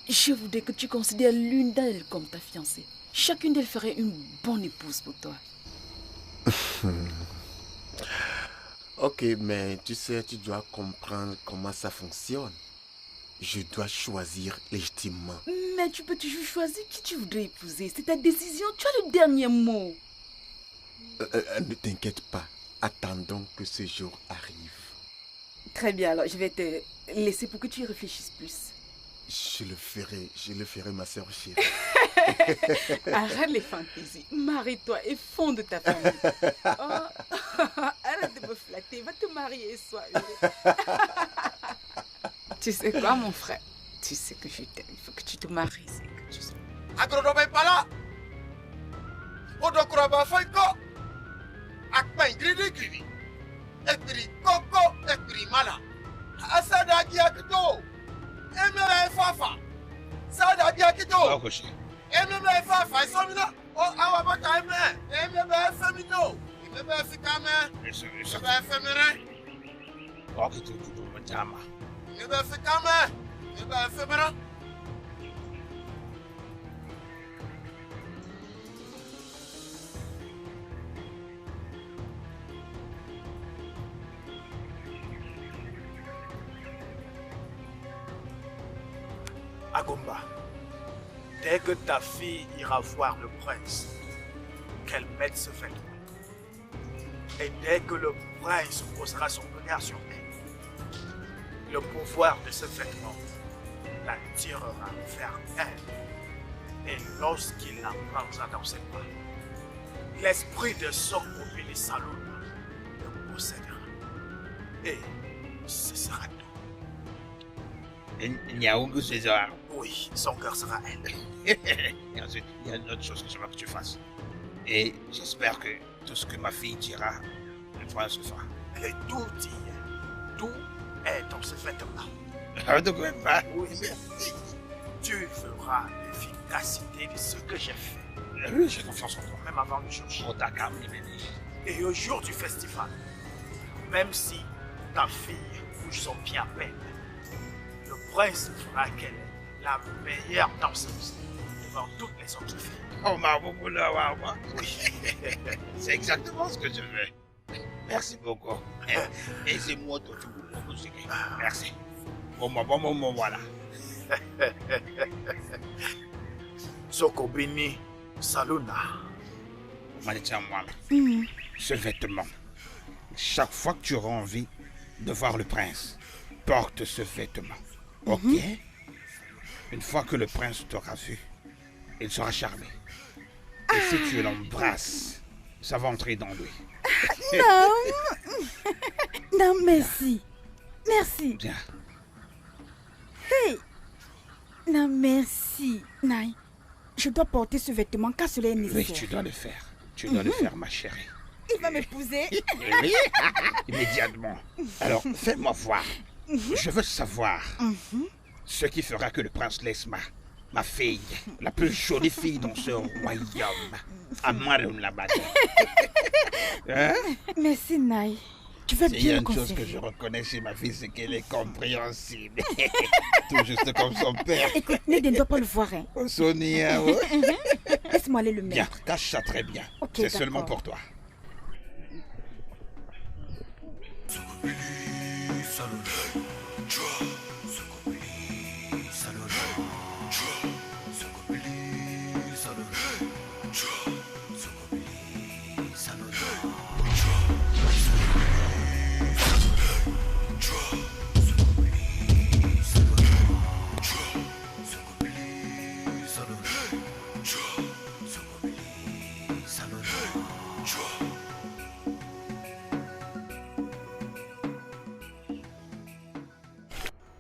Je voudrais que tu considères l'une d'elles comme ta fiancée. Chacune d'elles ferait une bonne épouse pour toi. Ok, mais tu sais, tu dois comprendre comment ça fonctionne. Je dois choisir légitimement. Mais tu peux toujours choisir qui tu voudrais épouser. C'est ta décision, tu as le dernier mot. Ne t'inquiète pas. Attendons que ce jour arrive. Très bien, alors je vais te laisser pour que tu y réfléchisses plus. Je le ferai, ma soeur chérie. Arrête les fantaisies, marie-toi et fonde ta famille. Oh, arrête de me flatter, va te marier et sois heureux. Tu sais quoi, mon frère? Tu sais que je t'aime, il faut que tu te maries. Que tu sois... Agrodobe pala. Odokuraba faiko. Akpa ingridi gridi. Ekri koko, ekri mala. Asada giakito. Emere fafa. Sada giakito. Emere fafa, isomina. O awabaka eme. Emere femino. Emere fikame. Emere femere. Okito kudu mtama. Emere fikame. Emere femere. Agomba, dès que ta fille ira voir le prince, qu'elle mette ce vêtement. Et dès que le prince posera son regard sur elle, le pouvoir de ce vêtement la tirera vers elle. Et lorsqu'il la prendra dans ses bras, l'esprit de Sokobili Saloum le possédera. Et ce sera tout. Nyaoungu César. Oui, son cœur sera elle. Et ensuite, il y a une autre chose que je veux que tu fasses. Et j'espère que tout ce que ma fille dira, le prince le fera. Elle est tout dit. Tout est dans ce vêtement. Ah, donc même pas. Oui, merci. Tu verras l'efficacité de ce que j'ai fait. Oui, j'ai confiance en toi. Même avant le jour. Et au jour du festival, même si ta fille bouge son pied à peine, le prince fera qu'elle est la meilleure danseuse devant toutes les autres filles. Oh, ma beaucoup là, oui. C'est exactement ce que je veux. Merci beaucoup. Et c'est moi tout. Merci. Bon, voilà. Sokobini Saluna. Tiens-moi, ce vêtement. Chaque fois que tu auras envie de voir le prince, porte ce vêtement. Ok? Une fois que le prince t'aura vu, il sera charmé. Et si tu l'embrasses, ça va entrer dans lui. Non. Non, merci. Merci. Bien. Hey. Non, merci. Naï, je dois porter ce vêtement car cela est nécessaire. Oui, tu dois le faire. Tu dois le faire, ma chérie. Il va m'épouser. Oui, immédiatement. Alors, fais-moi voir. Je veux savoir ce qui fera que le prince laisse ma fille, la plus jolie fille dans ce royaume, à Maroun Labad. Hein? Merci, Naï. Tu vas bien. Il y a une chose que je reconnais chez ma fille, c'est qu'elle est compréhensible. Tout juste comme son père. Écoute, ne dois pas le voir. Hein. Oh, Sonia, ouais. Laisse-moi aller le mettre. Bien, cache ça très bien. Okay, c'est seulement pour toi.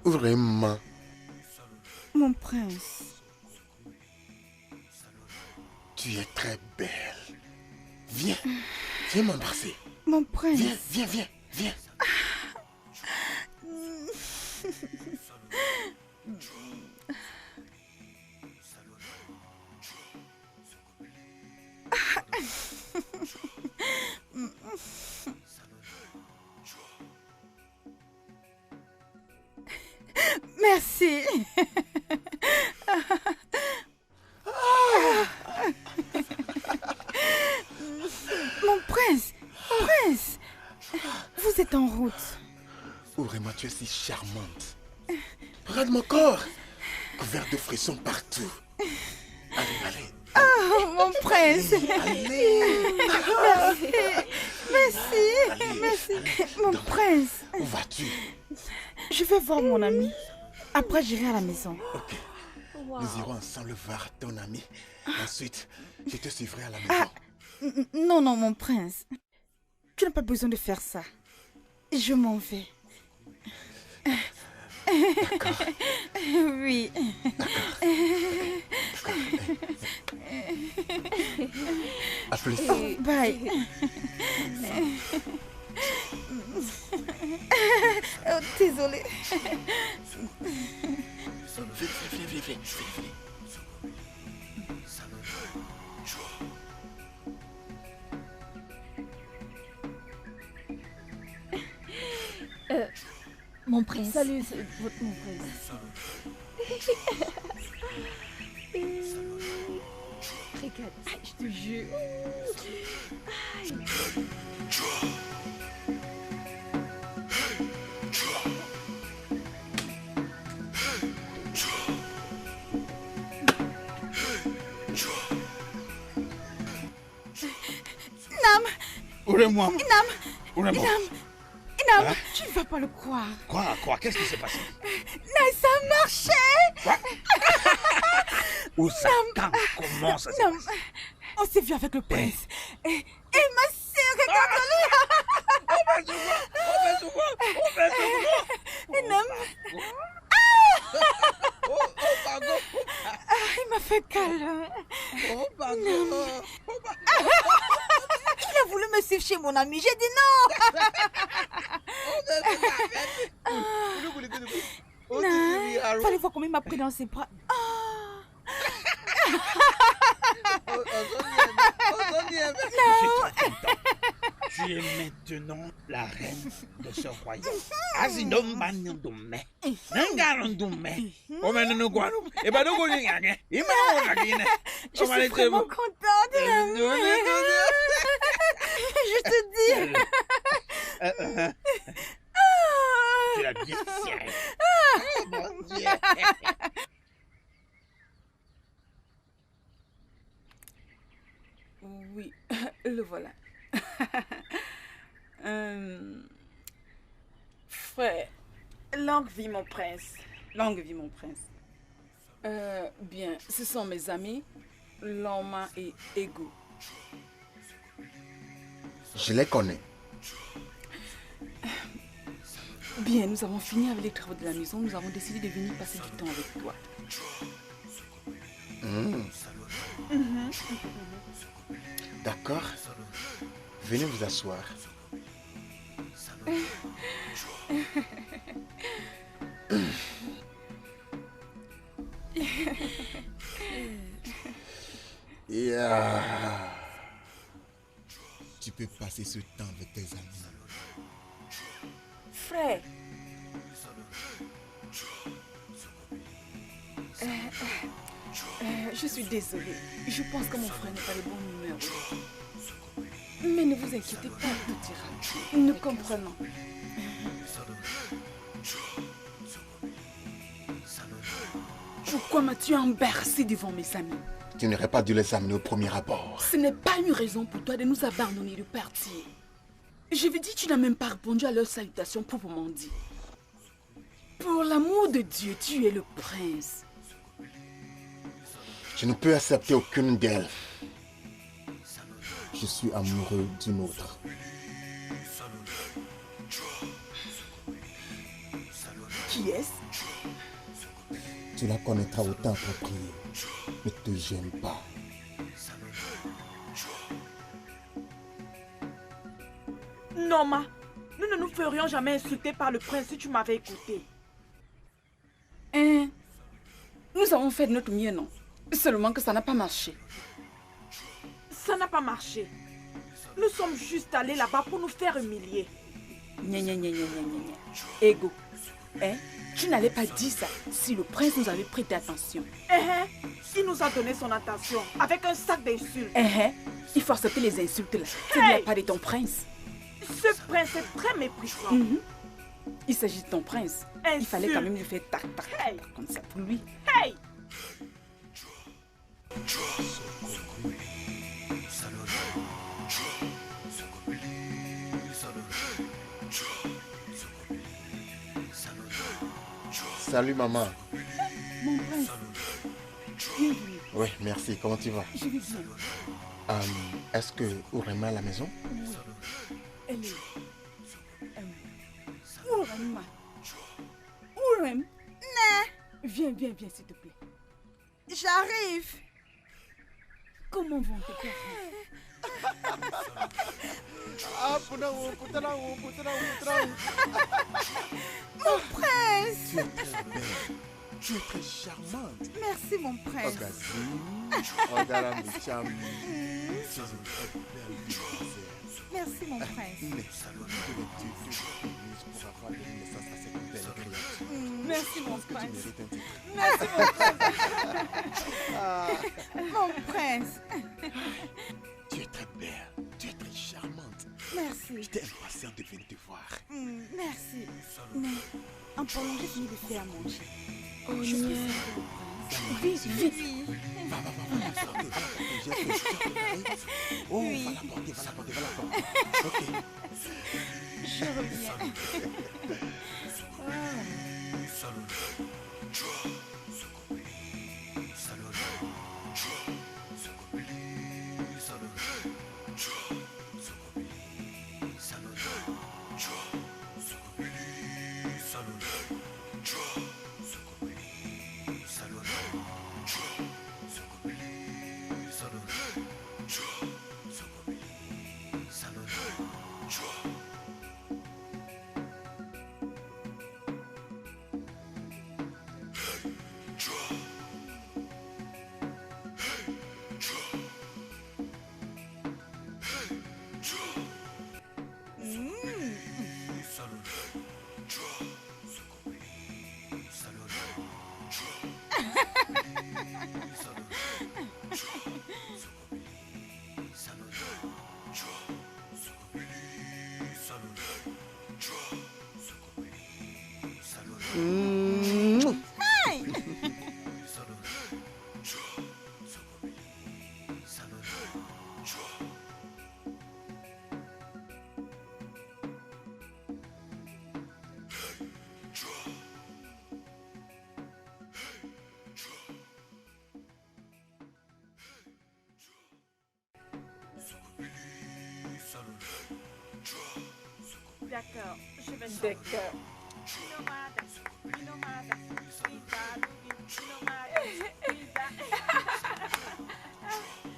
Vraiment. Mon prince. Tu es très belle. Viens. Viens m'embrasser. Mon prince. Viens. Merci. Mon prince, vous êtes en route. Vraiment, tu es si charmante. Regarde mon corps, couvert de frissons partout. Allez. Oh, mon prince. Allez. Merci. Mon prince. Où vas-tu? Je vais voir mon ami. Après, j'irai à la maison. Ok. Wow. Nous irons ensemble voir ton ami. Ensuite, je te suivrai à la maison. Non, mon prince. Tu n'as pas besoin de faire ça. Je m'en vais. D'accord. Oui. À plus. Oh, bye. Oh, désolé. Viens. Mon prince. Salut, c'est mon prince. Regarde, je te jure. Ouvre-moi. Inam. Ouvre-moi. Inam, Hein? tu ne vas pas le croire. Quoi? Qu'est-ce qui s'est passé? Ça a marché. Quoi? Où ça? Quand? Comment ça s'est passé? On s'est vu avec le prince. Et ma sœur, regarde-le. Inam. Il m'a fait câlin. Il a voulu me suivre chez mon ami. J'ai dit non. Non. Fallait voir comment il m'a pris dans ses bras. Tu es maintenant la reine de ce royaume. Azinom banyandume. Nangarundume. Omenunugwanu. Ebadogolinga. Imaonagine. Je suis vraiment contente. Je te dis. Tu l'as bien serré. Mon Dieu. Oui, le voilà. Frère, longue vie mon prince. Longue vie mon prince. Bien, ce sont mes amis, Loma et Ego. Je les connais. Bien, nous avons fini avec les travaux de la maison. Nous avons décidé de venir passer du temps avec toi. D'accord. Venez vous asseoir. Tu peux passer ce temps avec tes amis. Frère. Je suis désolée. Je pense que mon frère n'est pas de bonne humeur. Mais ne vous inquiétez pas, tout ira. Nous comprenons. Pourquoi m'as-tu embarrassé devant mes amis? Tu n'aurais pas dû les amener au premier abord. Ce n'est pas une raison pour toi de nous abandonner et de partir. Je veux dire, tu n'as même pas répondu à leurs salutations proprement dit. Pour l'amour de Dieu, tu es le prince. Je ne peux accepter aucune d'elles. Je suis amoureux d'une autre. Qui est-ce? Tu la connaîtras au temps approprié. Ne te gêne pas. Norma, nous ne nous ferions jamais insulter par le prince si tu m'avais écouté. Nous avons fait de notre mieux, non? Seulement que ça n'a pas marché. Ça n'a pas marché. Nous sommes juste allés là-bas pour nous faire humilier. Ego, tu n'allais pas dire ça si le prince nous avait prêté attention. Il nous a donné son attention avec un sac d'insultes. Il faut accepter les insultes là. C'est de la part de ton prince. Ce prince est très méprisant. Il s'agit de ton prince. Il fallait quand même lui faire tac, tac, tac, comme ça pour lui. Salut maman. Mon prince. Bienvenue. Oui, merci. Comment tu vas? Je vais bien. Est-ce que Urema est à la maison? Oui. Elle est... Urema. Urem. Viens, s'il te plaît. J'arrive. Comment vont tes parents? Mon prince. Tu es très belle. Tu es très charmante. Merci mon prince. Merci mon prince. Merci mon prince. Merci mon prince. Mon prince. Tu es très belle. Tu es très charmante. Merci. J'étais impatient de venir te voir. Merci. Mais en parlant, j'ai fini de faire à manger. Oh, je non. préfère que le prince Vite, vite. Va, j'ai fait. Oh, Oui. va la porter. Ok. Je reviens. D'accord, je vais D'accord.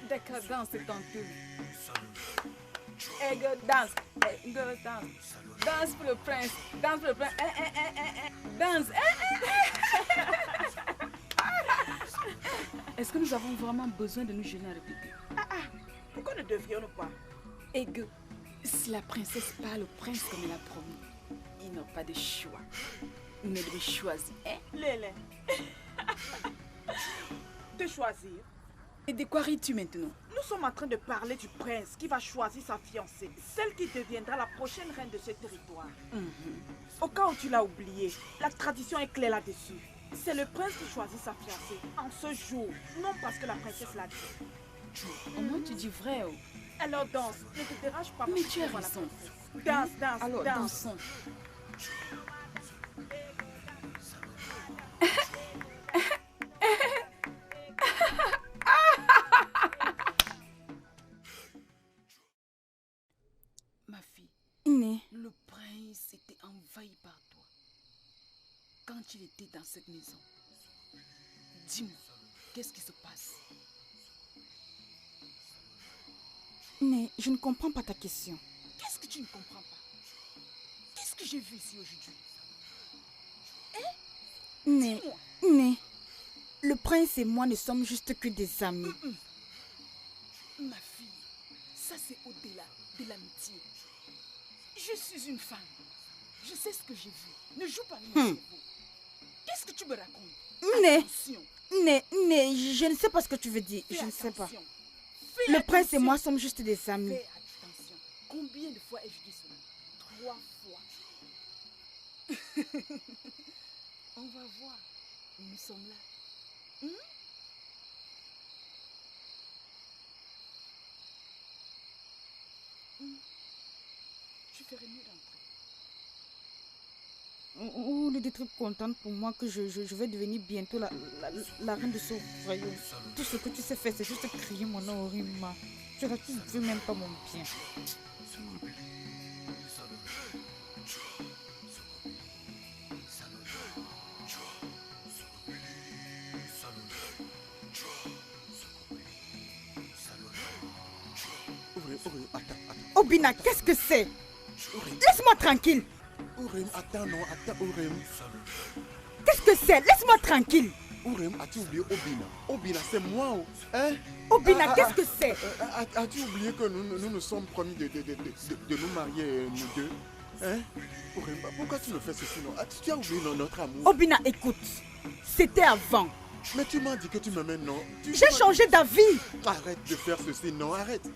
D'accord, danse ton tour. Hey, go dance. Hey, go dance. Danse pour le prince. Danse pour le prince. Danse. Est-ce que nous avons vraiment besoin de nous gêner à répéter? Pourquoi ne devions-nous pas? Ego, si la princesse parle au prince comme elle a promis, ils n'ont pas de choix. Mais de choisir, hein? Lélé. De choisir? Et de quoi ris-tu maintenant? Nous sommes en train de parler du prince qui va choisir sa fiancée, celle qui deviendra la prochaine reine de ce territoire. Au cas où tu l'as oublié, la tradition est claire là-dessus. C'est le prince qui choisit sa fiancée en ce jour, non parce que la princesse l'a dit. Au moins tu dis vrai, oh. Alors danse, ne te dérange pas. Mais tu as pour la raison. princesse. Danse, danse, alors danse. dansons. Ma fille, le prince était envahi par toi quand il était dans cette maison. Dis-moi, qu'est-ce qui se passe? Mais je ne comprends pas ta question. Qu'est-ce que tu ne comprends pas? Qu'est-ce que j'ai vu ici aujourd'hui? Né, le prince et moi ne sommes juste que des amis. Ma fille, ça c'est au-delà de l'amitié. Je suis une femme. Je sais ce que j'ai vu. Ne joue pas avec mon cerveau. Qu'est-ce que tu me racontes? Attention. Je ne sais pas ce que tu veux dire. Je ne sais pas. Le prince et moi sommes juste des amis. Fais attention. Combien de fois ai-je dit cela? 3 fois. On va voir. Nous sommes là. Tu ferais mieux d'entrer. Ou de d'être contente pour moi que je vais devenir bientôt la reine de ce royaume. Tout ce que tu sais faire, c'est juste crier mon nom, Orima. Tu ne veux même pas mon bien. Obina, qu'est-ce que c'est? Laisse-moi tranquille. Ourim, attends, Ourim. Qu'est-ce que c'est? Laisse-moi tranquille. Ourim, as-tu oublié Obina? Obina, c'est moi, hein? Obina, qu'est-ce que c'est? As-tu oublié que nous nous sommes promis de nous marier, nous deux? Hein? Ourim, pourquoi tu me fais ceci, non? Tu as oublié notre amour? Obina, écoute, c'était avant. Mais tu m'as dit que tu m'aimes, non? J'ai changé d'avis. Arrête de faire ceci, non, arrête.